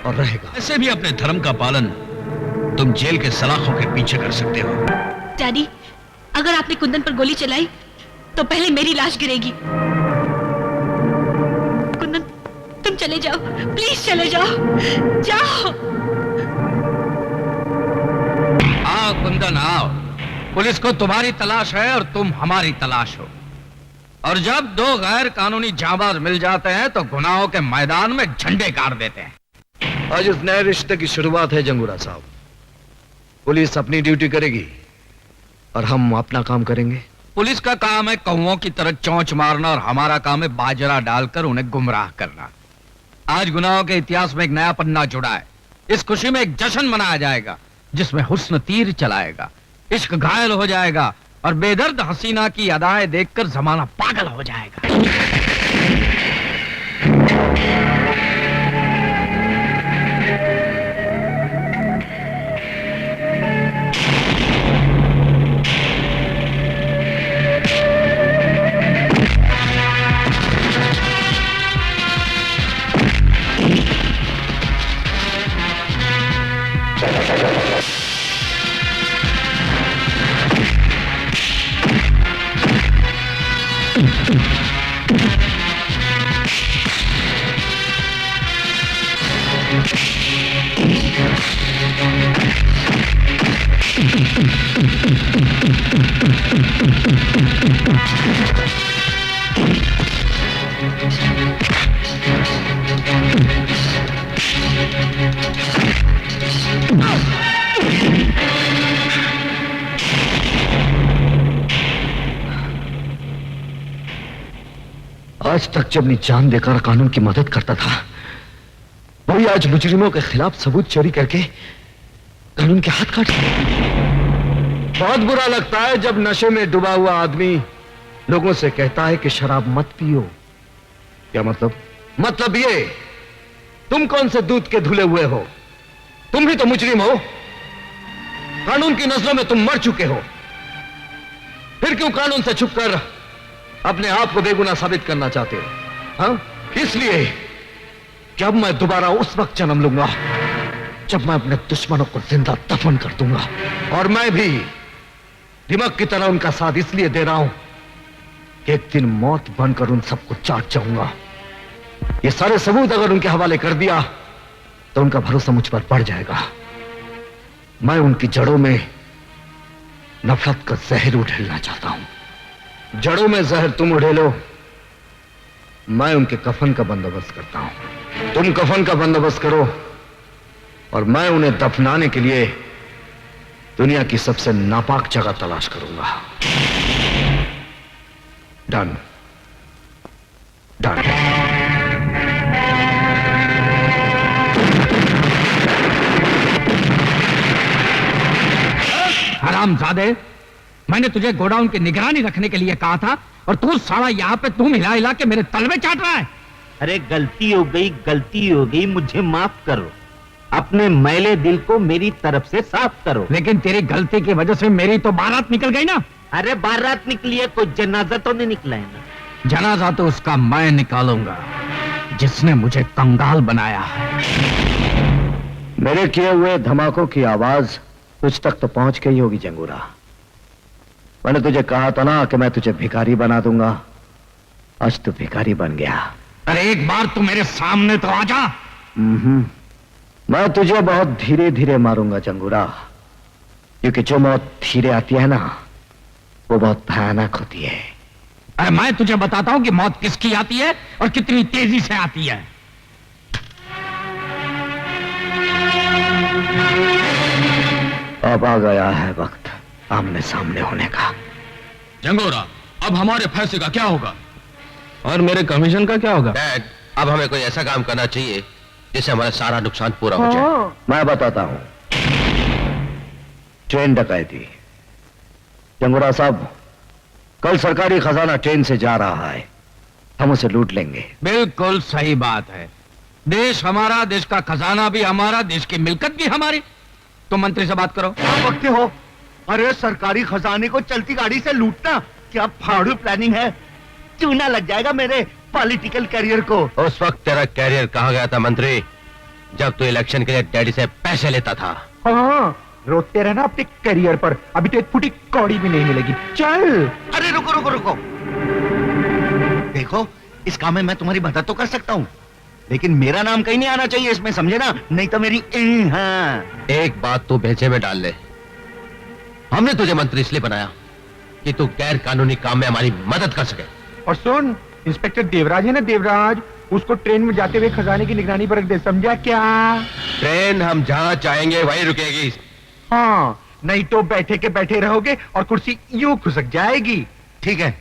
और रहेगा। ऐसे भी अपने धर्म का पालन तुम जेल के सलाखों के पीछे कर सकते हो। डैडी, अगर आपने कुंदन पर गोली चलाई तो पहले मेरी लाश गिरेगी। कुंदन, तुम चले जाओ, प्लीज चले जाओ, जाओ। आओ कुंदन, आओ। पुलिस को तुम्हारी तलाश है और तुम हमारी तलाश हो। और जब दो गैर कानूनी जाबाज मिल जाते हैं तो गुनाहों के मैदान में झंडे गाड़ देते हैं। आज इस नए रिश्ते की शुरुआत है जंगूरा साहब। पुलिस अपनी ड्यूटी करेगी, और हम अपना काम करेंगे। पुलिस का काम है कौओं की तरह चोंच मारना और हमारा काम है बाजरा डालकर उन्हें गुमराह करना। आज गुनाहों के इतिहास में एक नया पन्ना जुड़ा है। इस खुशी में एक जश्न मनाया जाएगा जिसमें हुस्न तीर चलाएगा, इश्क घायल हो जाएगा और बेदर्द हसीना की अदाएं देखकर जमाना पागल हो जाएगा। आज तक जब मैं जान देकर कानून की मदद करता था, वही आज मुजरिमों के खिलाफ सबूत चोरी करके कानून के हाथ काट। बहुत बुरा लगता है जब नशे में डूबा हुआ आदमी लोगों से कहता है कि शराब मत पियो। क्या मतलब? मतलब ये, तुम कौन से दूध के धुले हुए हो? तुम भी तो मुजरिम हो। कानून की नजरों में तुम मर चुके हो। फिर क्यों कानून से छुपकर अपने आप को बेगुनाह साबित करना चाहते हो? हाँ, इसलिए कि अब मैं दोबारा उस वक्त जन्म लूंगा जब मैं अपने दुश्मनों को जिंदा दफन कर दूंगा। और मैं भी दिमाग की तरह उनका साथ इसलिए दे रहा हूं कि एक दिन मौत बनकर उन सबको चाट जाऊंगा। ये सारे सबूत अगर उनके हवाले कर दिया तो उनका भरोसा मुझ पर बढ़ जाएगा। मैं उनकी जड़ों में नफरत का जहर उड़ेलना चाहता हूं। जड़ों में जहर तुम उड़ेलो, मैं उनके कफन का बंदोबस्त करता हूं। तुम कफन का बंदोबस्त करो और मैं उन्हें दफनाने के लिए दुनिया की सबसे नापाक जगह तलाश करूंगा। Done done. हरामजादे, मैंने तुझे गोडाउन की निगरानी रखने के लिए कहा था और तू साला यहाँ पे तुम हिला हिला के मेरे तलवे चाट रहा है। अरे गलती हो गई, मुझे माफ करो। अपने मैले दिल को मेरी तरफ से साफ करो। लेकिन तेरी गलती की वजह से मेरी तो बारात निकल गई ना। अरे बारात निकली है, कोई जनाजा तो नहीं निकला है ना। जनाजा तो उसका मैं निकालूंगा जिसने मुझे कंगाल बनाया है। मेरे किए हुए धमाकों की आवाज तुझ तक तो पहुंच गई होगी जंगूरा। मैंने तुझे कहा था ना कि मैं तुझे भिखारी बना दूंगा। आज तू भिखारी बन गया। अरे एक बार तू मेरे सामने तो आ जा। मैं तुझे बहुत धीरे धीरे मारूंगा जंगूरा, क्योंकि जो मौत धीरे आती है ना वो बहुत भयानक होती है। अरे मैं तुझे बताता हूं कि मौत किसकी आती है और कितनी तेजी से आती है। अब आ गया है वक्त आमने सामने होने का। जंगोरा, अब हमारे फैसले का क्या होगा? और मेरे कमीशन का क्या होगा? डैड, अब हमें कोई ऐसा काम करना चाहिए जिससे हमारा सारा नुकसान पूरा हो जाए। मैं बताता हूं। ट्रेन डकैती। जंगूरा साहब, कल सरकारी खजाना ट्रेन से जा रहा है, हम उसे लूट लेंगे। बिल्कुल सही बात है। देश हमारा, देश का खजाना भी हमारा, देश की मिल्कत भी हमारी। तुम मंत्री से बात करो। क्या बकते हो? अरे सरकारी खजाने को चलती गाड़ी से लूटना क्या फाड़ू प्लानिंग है? चूना लग जाएगा मेरे पॉलिटिकल करियर को। उस वक्त तेरा कैरियर कहाँ गया था मंत्री, जब तू इलेक्शन के लिए डैडी से पैसे लेता था। हाँ, रोते रहना अपने करियर पर, अभी तो एक फुटी कौड़ी भी नहीं मिलेगी। चल। अरे रुको रुको रुको, देखो इस काम में मैं तुम्हारी मदद तो कर सकता हूँ, लेकिन मेरा नाम कहीं नहीं आना चाहिए इसमें, समझे ना? नहीं तो मेरी हाँ। एक बात तू भेजे में डाल ले, हमने तुझे मंत्री इसलिए बनाया कि तू गैर कानूनी काम में हमारी मदद कर सके। और सुन, इंस्पेक्टर देवराज है ना, देवराज, उसको ट्रेन में जाते हुए खजाने की निगरानी पर रख दे, समझा क्या? ट्रेन हम जहाँ चाहेंगे वहीं रुकेगी। हाँ, नहीं तो बैठे के बैठे रहोगे और कुर्सी यूं खुसक जाएगी। ठीक है,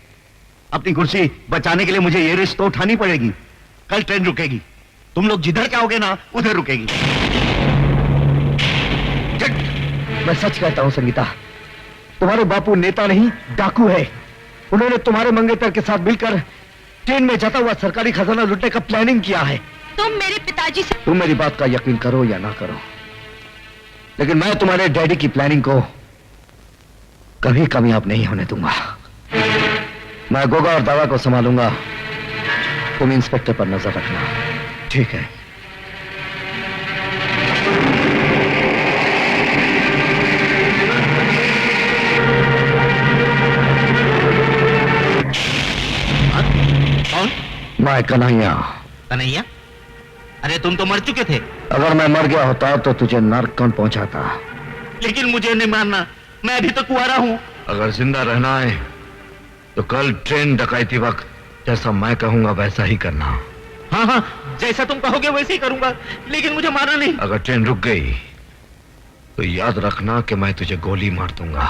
अपनी कुर्सी बचाने के लिए मुझे ये रिस्क तो उठानी पड़ेगी। कल ट्रेन रुकेगी, तुम लोग जिधर जाओगे ना उधर रुकेगी। मैं सच कहता हूं संगीता, तुम्हारे बापू नेता नहीं डाकू है। उन्होंने तुम्हारे मंगेतर के साथ मिलकर ट्रेन में जाता हुआ सरकारी खजाना लूटने का प्लानिंग किया है। तुम मेरे पिताजी से तुम मेरी बात का यकीन करो या ना करो, लेकिन मैं तुम्हारे डैडी की प्लानिंग को कभी कामयाब नहीं होने दूंगा। मैं गोगा और दादा को संभालूंगा, तुम इंस्पेक्टर पर नजर रखना, ठीक है? कौन? मैं कन्हैया। कन्हैया? अरे तुम तो मर चुके थे। अगर मैं मर गया होता तो तुझे नर्क कौन पहुंचाता? लेकिन मुझे नहीं मारना, मैं अभी तो कुंवारा हूँ। अगर जिंदा रहना है तो कल ट्रेन डकैती वक्त जैसा मैं कहूंगा वैसा ही करना। हाँ हाँ, जैसा तुम कहोगे वैसे ही करूंगा, लेकिन मुझे मारना नहीं। अगर ट्रेन रुक गई तो याद रखना कि मैं तुझे गोली मार दूंगा।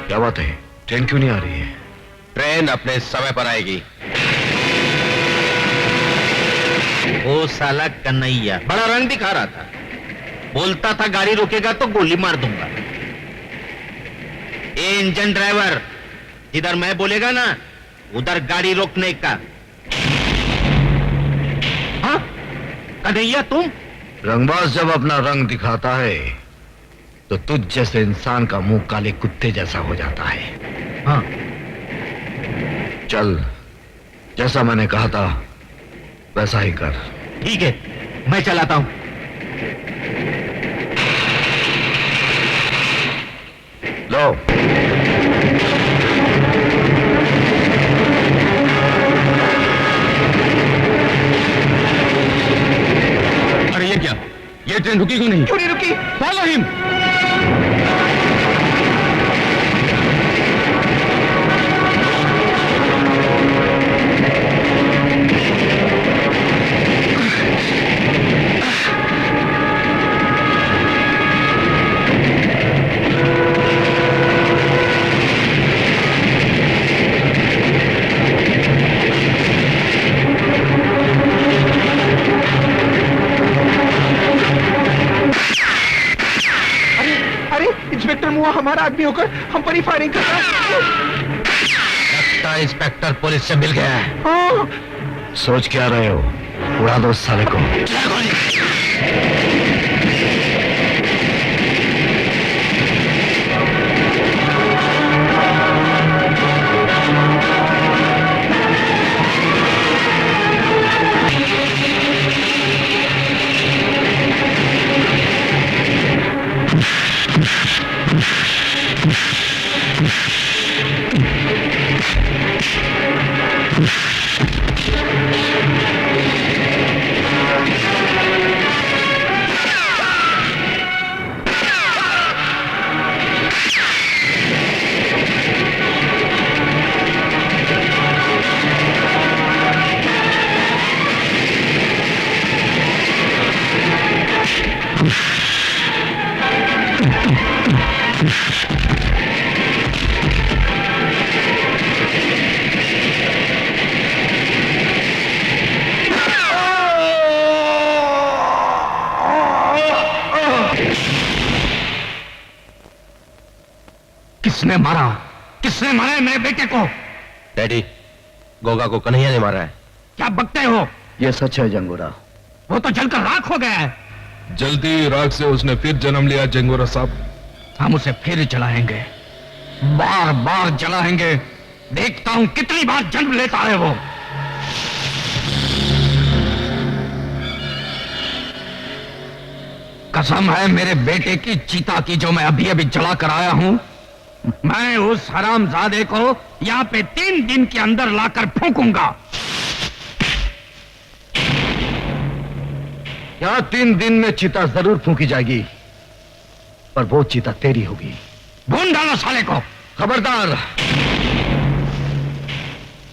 क्या बात है, ट्रेन क्यों नहीं आ रही है? ट्रेन अपने समय पर आएगी। वो साला कन्हैया बड़ा रंग दिखा रहा था, बोलता था गाड़ी रोकेगा तो गोली मार दूंगा। ए इंजन ड्राइवर, इधर मैं बोलेगा ना उधर गाड़ी रोकने का। हाँ कन्हैया तुम? रंगबाज जब अपना रंग दिखाता है तो तुझ जैसे इंसान का मुंह काले कुत्ते जैसा हो जाता है। हाँ चल, जैसा मैंने कहा था वैसा ही कर। ठीक है, मैं चलाता हूं। लो। अरे ये क्या, ये ट्रेन रुकी क्यों नहीं? क्यों नहीं रुकी? Follow him. इंस्पेक्टर मुआ हमारा आदमी होकर हम पर ही फायरिंग कर रहा है। लगता है इंस्पेक्टर पुलिस से मिल गया है। हाँ। सोच क्या रहे हो? उड़ा दो उस साले को। किसने मारा? किसने मारा है मेरे बेटे को? डैडी, गोगा को कन्हैया ने मारा है। क्या बकते हो? ये सच है जंगोरा। वो तो जलकर राख हो गया है। जल्दी राख से उसने फिर जन्म लिया जंगोरा साहब। हम उसे फिर जलाएंगे, बार बार जलाएंगे। देखता हूं कितनी बार जन्म लेता है वो। कसम है मेरे बेटे की चीता की जो मैं अभी अभी जला कर आया हूं। मैं उस हरामजादे को यहां पे 3 दिन के अंदर लाकर फूंकूंगा। यहां 3 दिन में चिता जरूर फूंकी जाएगी, पर वो चिता तेरी होगी। भून डालो साले को। खबरदार,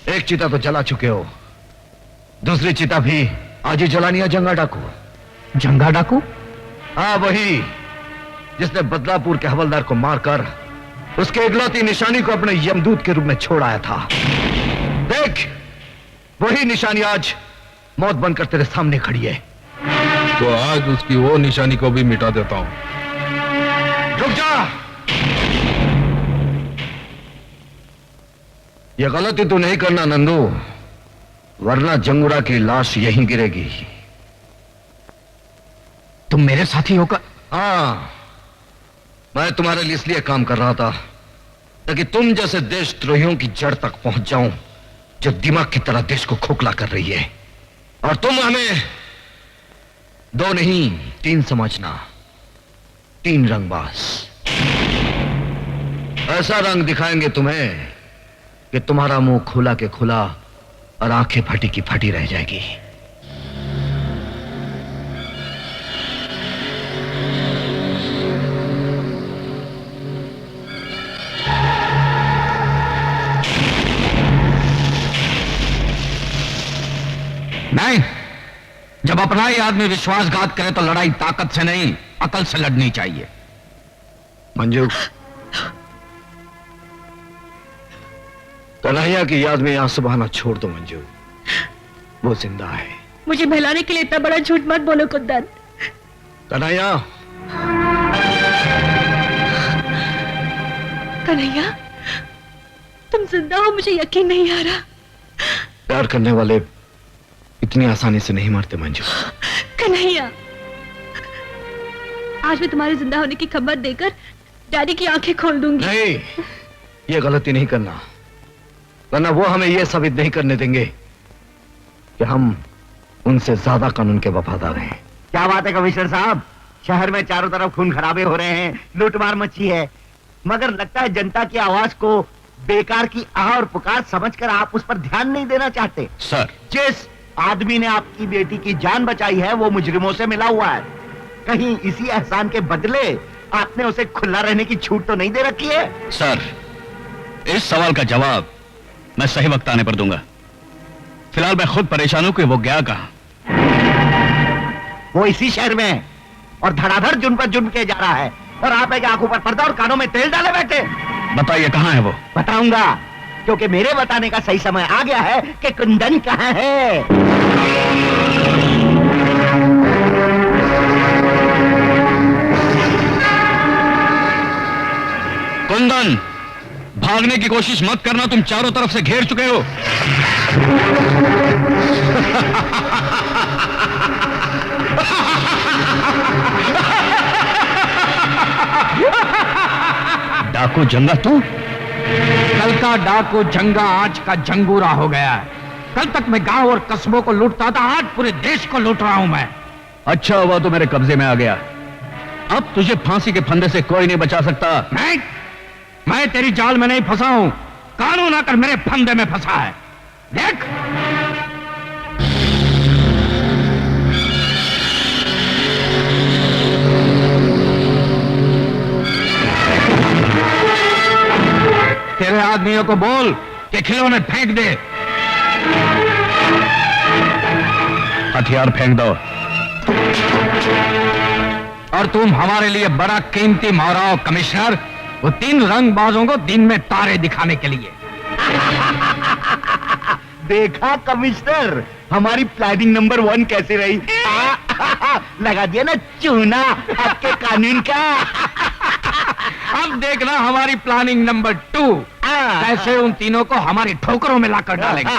एक चिता तो जला चुके हो, दूसरी चिता भी आज ही जलानी है। जंगा डाकू। जंगा डाकू? हाँ, वही जिसने बदलापुर के हवलदार को मारकर उसके इकलौती निशानी को अपने यमदूत के रूप में छोड़ आया था। देख, वही निशानी आज मौत बनकर तेरे सामने खड़ी है। तो आज उसकी वो निशानी को भी मिटा देता हूं। रुक जा। ये गलती तू नहीं करना नंदू, वरना जंगुरा की लाश यहीं गिरेगी। तुम मेरे साथी होकर? हाँ, मैं तुम्हारे लिए इसलिए काम कर रहा था ताकि तुम जैसे देशद्रोहियों की जड़ तक पहुंच जाऊं, जो दिमाग की तरह देश को खोखला कर रही है। और तुम हमें 2 नहीं 3 समझना, 3 रंगबाज। ऐसा रंग दिखाएंगे तुम्हें कि तुम्हारा मुंह खुला के खुला और आंखें फटी की फटी रह जाएगी। नहीं, जब अपना ही आदमी विश्वासघात करे तो लड़ाई ताकत से नहीं, अकल से लड़नी चाहिए। मंजू, कन्हैया की याद में आंसू बहाना छोड़ दो मंजू, वो जिंदा है। मुझे बहलाने के लिए इतना बड़ा झूठ मत बोलो कुंदन। कन्हैया, कन्हैया, तुम जिंदा हो, मुझे यकीन नहीं आ रहा। प्यार करने वाले इतनी आसानी से नहीं मरते मंजू। कन्हैया, आज मैं तुम्हारे जिंदा होने की खबर देकर डैडी की आंखें खोल दूंगी। नहीं, ये गलती नहीं करना, वरना वो हमें ये साबित नहीं करने देंगे कि हम उनसे ज्यादा कानून के वफादार हैं। क्या बात है कमिश्नर साहब, शहर में चारों तरफ खून खराबे हो रहे हैं, लूटमार मची है, मगर लगता है जनता की आवाज को बेकार की आह और पुकार समझकर आप उस पर ध्यान नहीं देना चाहते। सर, जिस आदमी ने आपकी बेटी की जान बचाई है वो मुजरिमों से मिला हुआ है। कहीं इसी एहसान के बदले आपने उसे खुला रहने की छूट तो नहीं दे रखी है? सर, इस सवाल का जवाब मैं सही वक्त आने पर दूंगा। फिलहाल मैं खुद परेशान हूं कि वो गया कहां। वो इसी शहर में है और धड़ाधड़ जुर्म पर जुर्म किया जा रहा है, और आप एक आंखों पर पर्दा और कानों में तेल डाले बैठे। बताइए कहां है वो? बताऊंगा, क्योंकि मेरे बताने का सही समय आ गया है कि कुंदन कहां है। कुंदन, भागने की कोशिश मत करना, तुम चारों तरफ से घेर चुके हो। डाकू जंगा तू? कल का डाकू जंगा आज का जंगूरा हो गया है। कल तक मैं गांव और कस्बों को लूटता था, आज पूरे देश को लूट रहा हूं मैं। अच्छा हुआ तो मेरे कब्जे में आ गया। अब तुझे फांसी के फंदे से कोई नहीं बचा सकता। नहीं, मैं तेरी जाल में नहीं फंसा हूं, कानून आकर मेरे फंदे में फंसा है। देख, तेरे आदमियों को बोल कि खिलौने फेंक दे। हथियार फेंक दो। और तुम हमारे लिए बड़ा कीमती माराओ कमिश्नर, वो 3 रंगबाजों को दिन में तारे दिखाने के लिए। देखा कमिश्नर, हमारी प्लानिंग नंबर 1 कैसी रही? लगा दिया ना चूना आपके कानून का। अब देखना हमारी प्लानिंग नंबर 2 कैसे उन तीनों को हमारी ठोकरों में लाकर डालेंगे।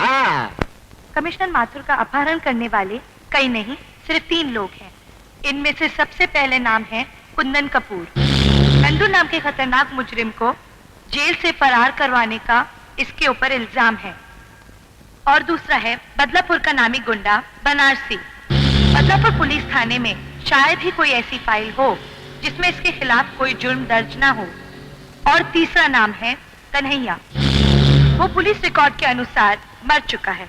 कमिश्नर माथुर का अपहरण करने वाले कई नहीं, सिर्फ 3 लोग हैं। इनमें से सबसे पहले नाम है कुंदन कपूर। नंदू नाम के खतरनाक मुजरिम को जेल से फरार करवाने का इसके ऊपर इल्जाम है। और दूसरा है बदलापुर का नामी गुंडा बनारसी। बदलापुर पुलिस थाने में शायद ही कोई ऐसी फाइल हो जिसमें इसके खिलाफ कोई जुर्म दर्ज ना हो। और तीसरा नाम है कन्हैया। वो पुलिस रिकॉर्ड के अनुसार मर चुका है।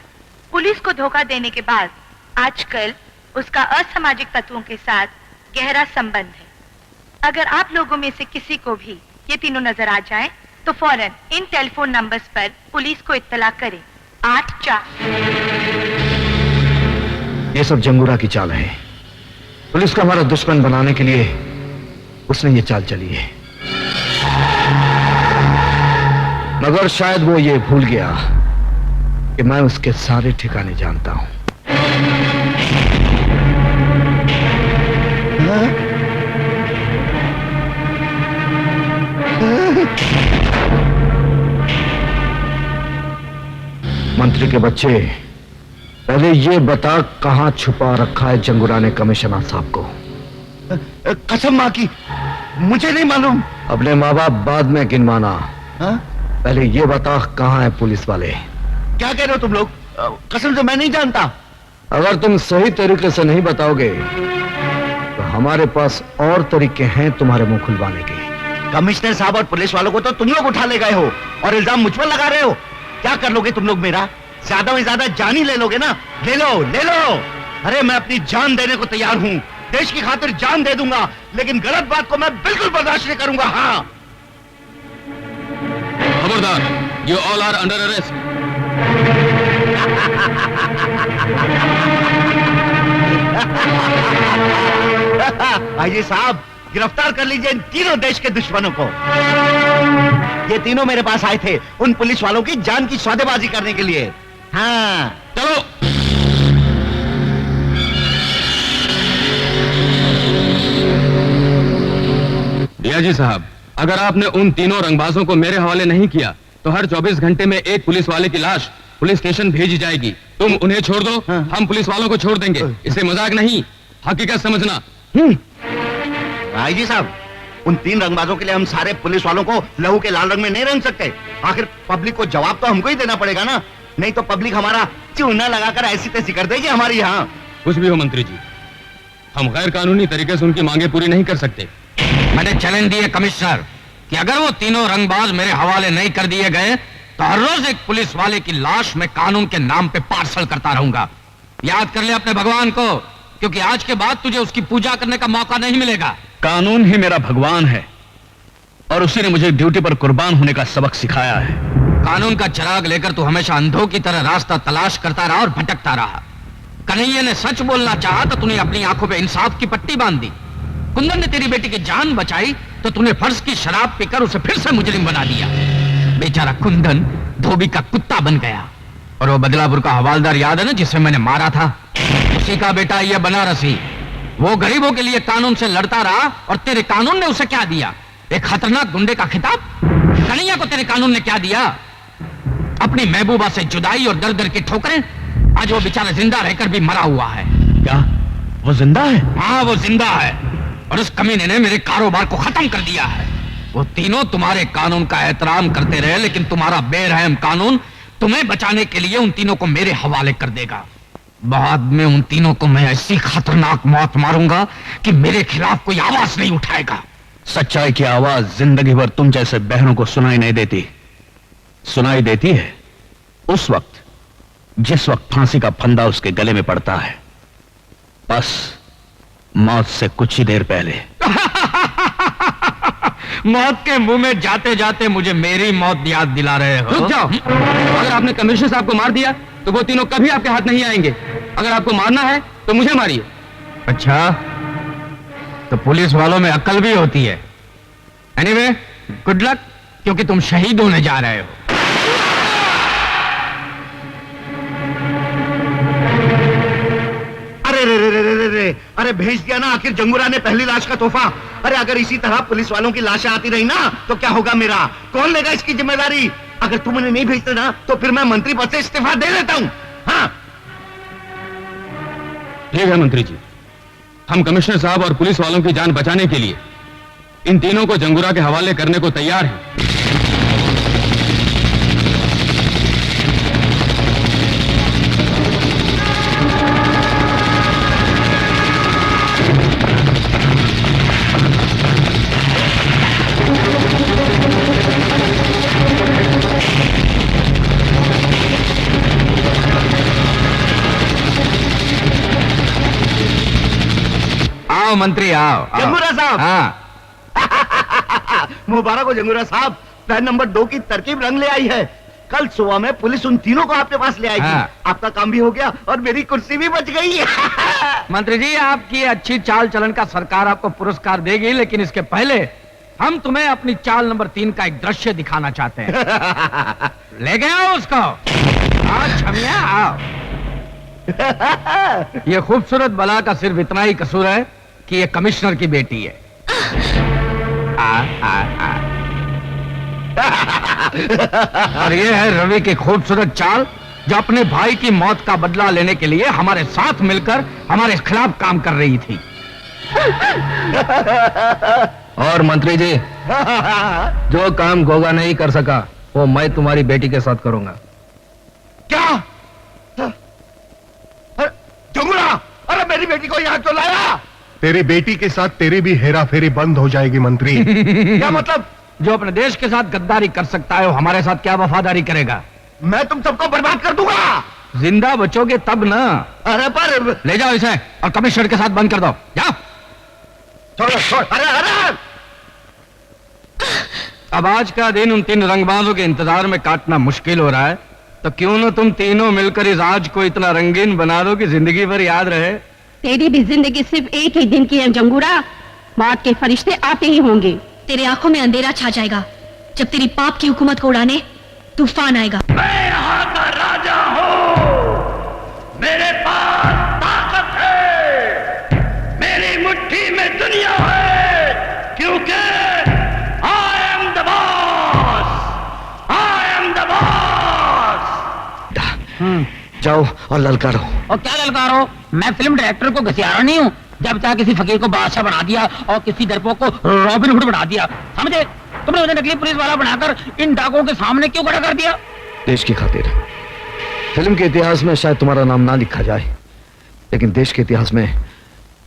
पुलिस को धोखा देने के बाद आजकल उसका असामाजिक तत्वों के साथ गहरा संबंध है। अगर आप लोगों में से किसी को भी ये तीनों नजर आ जाएं, तो फौरन इन टेलीफोन नंबर्स पर पुलिस को इत्तला करें। 84। ये सब जंगूरा की चाल है। पुलिस को हमारा दुश्मन बनाने के लिए उसने ये चाल चली है, मगर शायद वो ये भूल गया कि मैं उसके सारे ठिकाने जानता हूं। मंत्री के बच्चे, पहले ये बता कहां छुपा रखा है जंगुरा ने कमिश्नर साहब को? कसम मां की, मुझे नहीं मालूम। अपने माँ बाप बाद में गिनवाना, पहले ये बता कहां है पुलिस वाले? क्या कह रहे हो तुम लोग? कसम से मैं नहीं जानता। अगर तुम सही तरीके से नहीं बताओगे तो हमारे पास और तरीके हैं तुम्हारे मुंह खुलवाने के। कमिश्नर साहब और पुलिस वालों को तो तुम लोग उठा ले गए हो और इल्जाम मुझ पर लगा रहे हो। क्या कर लोगे तुम लोग मेरा? ज्यादा में ज्यादा जान ही ले लोगे ना? ले लो, ले लो। अरे मैं अपनी जान देने को तैयार हूं, देश की खातिर जान दे दूंगा, लेकिन गलत बात को मैं बिल्कुल बर्दाश्त नहीं करूंगा। हाँ, खबरदार, you all are under arrest. IG साहब, गिरफ्तार कर लीजिए इन तीनों देश के दुश्मनों को। ये तीनों मेरे पास आए थे उन पुलिस वालों की जान की सौदेबाजी करने के लिए। हाँ, चलो। डीआईजी साहब, अगर आपने उन तीनों रंगबाजों को मेरे हवाले नहीं किया तो हर 24 घंटे में एक पुलिस वाले की लाश पुलिस स्टेशन भेजी जाएगी। तुम उन्हें छोड़ दो, हम पुलिस वालों को छोड़ देंगे। इसे मजाक नहीं, हकीकत समझना। आईजी साहब, उन तीन रंगबाजों के लिए हम सारे पुलिस वालों को लहू के लाल रंग में नहीं रंग सकते। आखिर पब्लिक को जवाब तो हमको ही देना पड़ेगा ना, नहीं तो पब्लिक हमारा चूना लगाकर ऐसी तैसी कर देगी हमारी। यहाँ कुछ भी हो मंत्री जी, हम गैर कानूनी तरीके से उनकी मांगे पूरी नहीं कर सकते। मैंने चैलेंज दिए कमिश्नर कि अगर वो तीनों रंगबाज मेरे हवाले नहीं कर दिए गए तो हर रोज एक पुलिस वाले की लाश मैं कानून के नाम पे पार्सल करता रहूंगा। याद कर ले अपने भगवान को, क्योंकि आज के बाद तुझे उसकी पूजा करने का मौका नहीं मिलेगा। कानून ही मेरा भगवान है और उसी ने मुझे ड्यूटी पर कुर्बान होने का सबक सिखाया है। कानून का चिराग लेकर तू हमेशा अंधों की तरह रास्ता तलाश करता रहा और भटकता रहा। कन्हैया ने सच बोलना चाहा तो तूने अपनी आंखों पे इंसाफ की पट्टी बांध दी। कुंदन ने तेरी बेटी की जान बचाई तो तूने फर्ज की शराब पीकर उसे फिर से मुजरिम बना दिया। बेचारा कुंदन धोबी का कुत्ता बन गया। और वो बदलापुर का हवालदार याद है ना, जिसे मैंने मारा था? उसी का बेटा ये बनारसी, वो गरीबों के लिए कानून से लड़ता रहा और तेरे कानून ने उसे क्या दिया? एक खतरनाक गुंडे का खिताब। कन्हैया को तेरे कानून ने क्या दिया? अपनी महबूबा से जुदाई और दर दर की ठोकरें। आज वो बेचारा जिंदा रहकर भी मरा हुआ है। क्या वो जिंदा है? हाँ, वो जिंदा है और उस कमीने ने मेरे कारोबार को खत्म कर दिया है। वो तीनों तुम्हारे कानून का एहतराम करते रहे, लेकिन तुम्हारा बेरहम कानून तुम्हें बचाने के लिए उन तीनों को मेरे हवाले कर देगा। बाद में उन तीनों को मैं ऐसी खतरनाक मौत मारूंगा कि मेरे खिलाफ कोई आवाज नहीं उठाएगा। सच्चाई की आवाज जिंदगी भर तुम जैसे बहनों को सुनाई नहीं देती। सुनाई देती है उस वक्त जिस वक्त फांसी का फंदा उसके गले में पड़ता है, बस मौत से कुछ ही देर पहले। मौत के मुंह में जाते जाते मुझे मेरी मौत याद दिला रहे हो। रुक जाओ। अगर आपने कमिश्नर साहब को मार दिया तो वो तीनों कभी आपके हाथ नहीं आएंगे। अगर आपको मारना है तो मुझे मारिए। अच्छा, तो पुलिस वालों में अक्ल भी होती है। एनीवे, गुड लक, क्योंकि तुम शहीद होने जा रहे हो। अरे भेज दिया ना आखिर जंगूरा ने पहली लाश का तोहफा। अरे अगर इसी तरह पुलिस वालों की लाशें आती रही ना तो क्या होगा मेरा? कौन लेगा इसकी जिम्मेदारी? अगर तुम उन्हें नहीं भेजते ना तो फिर मैं मंत्री पद से इस्तीफा दे देता हूं। हाँ, ठीक है मंत्री जी, हम कमिश्नर साहब और पुलिस वालों की जान बचाने के लिए इन तीनों को जंगूरा के हवाले करने को तैयार हैं। आओ मंत्री, आओ। जंगूरा साहब। हाँ, मुबारक हो जंगूरा साहब, प्लान नंबर 2 की तरकीब रंग ले आई है। कल सुबह में पुलिस उन तीनों को आपके पास ले आएगी। हाँ। आपका काम भी हो गया और मेरी कुर्सी भी बच गई। मंत्री जी, आपकी अच्छी चाल चलन का सरकार आपको पुरस्कार देगी, लेकिन इसके पहले हम तुम्हें अपनी चाल नंबर 3 का एक दृश्य दिखाना चाहते हैं। ले गए आओ उसको। आओ छमिया, आओ। ये खूबसूरत बला का सिर्फ इतना ही कसूर है कि ये कमिश्नर की बेटी है। और ये है रवि की खूबसूरत चाल, जो अपने भाई की मौत का बदला लेने के लिए हमारे साथ मिलकर हमारे खिलाफ काम कर रही थी। और मंत्री जी, जो काम गोगा नहीं कर सका वो मैं तुम्हारी बेटी के साथ करूंगा। क्या? जमुना, अरे मेरी बेटी को यहाँ क्यों लाया? तेरी बेटी के साथ तेरी भी हेरा फेरी बंद हो जाएगी मंत्री। क्या मतलब? जो अपने देश के साथ गद्दारी कर सकता है वो हमारे साथ क्या वफादारी करेगा? मैं तुम सबको बर्बाद कर दूंगा। जिंदा बचोगे तब ना। अरे पर ले जाओ इसे और कमिश्नर के साथ बंद कर दो। जाओ। छोड़। अरे अब आज का दिन उन 3 रंगबाजों के इंतजार में काटना मुश्किल हो रहा है, तो क्यों ना तुम तीनों मिलकर इस आज को इतना रंगीन बना दो कि जिंदगी भर याद रहे। तेरी भी जिंदगी सिर्फ एक ही दिन की है जंगूरा। मौत के फरिश्ते आते ही होंगे। तेरी आंखों में अंधेरा छा जाएगा जब तेरी पाप की हुकूमत को उड़ाने तूफान आएगा। मैं यहाँ का राजा हूँ, मेरे पास ताकत है, मेरी मुट्ठी में दुनिया है, क्योंकि I am the boss, I am the boss। जाओ और ललकारो। और क्या ललकारो? मैं फिल्म डायरेक्टर को घसियारा नहीं हूँ। जब चाहे किसी फकीर को बादशाह बना दिया और किसी दरपो को रॉबिन हुड बना दिया, समझे? तुमने उन्हें नकली पुलिस वाला बनाकर इन डाकुओं के सामने क्यों खड़ा कर दिया? देश की खातिर। फिल्म के इतिहास में शायद तुम्हारा नाम ना लिखा जाए, लेकिन देश के इतिहास में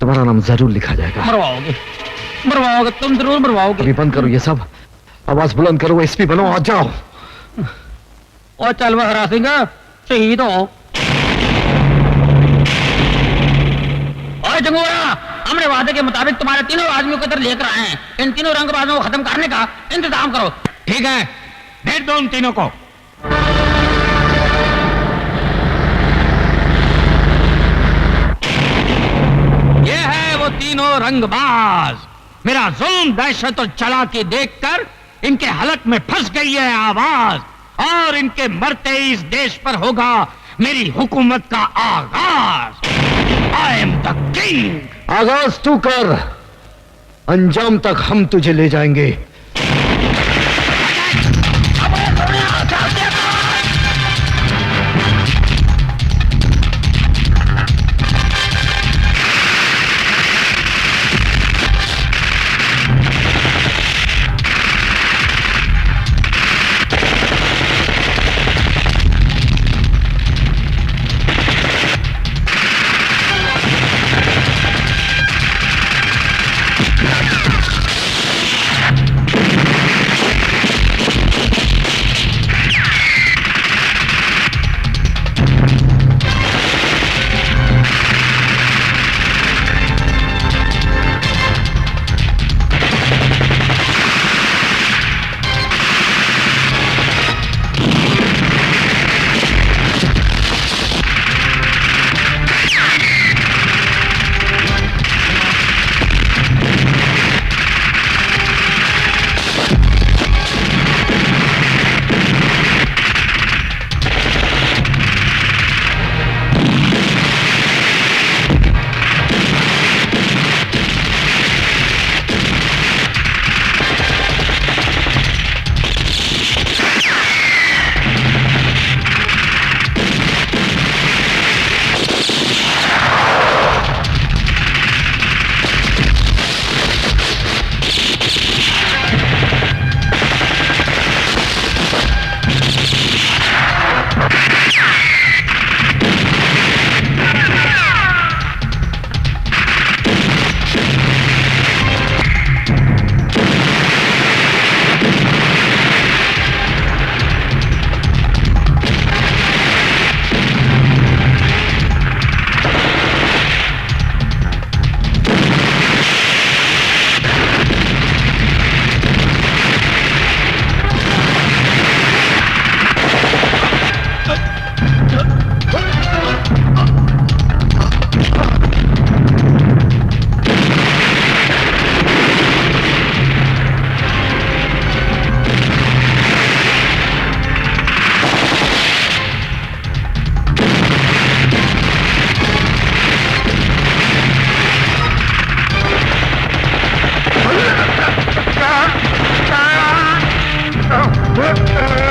तुम्हारा नाम जरूर लिखा जाएगा। मरवाओगे, तुम जरूर मरवाओगे। अभी बंद करो ये सब, आवाज बुलंद करो, एसपी बनो और जाओ। और चल वह हरा सिंह, शहीद हो। और जंगूरा, हमने वादे के मुताबिक तुम्हारे तीनों आदमियों को इधर लेकर आए हैं। इन तीनों रंगबाजों को खत्म करने का इंतजाम करो। ठीक है, भेज दो उन तीनों को। ये है वो तीनों रंगबाज। मेरा जुल्म, दहशत और चालाकी देखकर इनके हलक में फंस गई है आवाज, और इनके मरते ही इस देश पर होगा मेरी हुकूमत का आगाज। I am the king. आगाज तू कर, अंजाम तक हम तुझे ले जाएंगे। है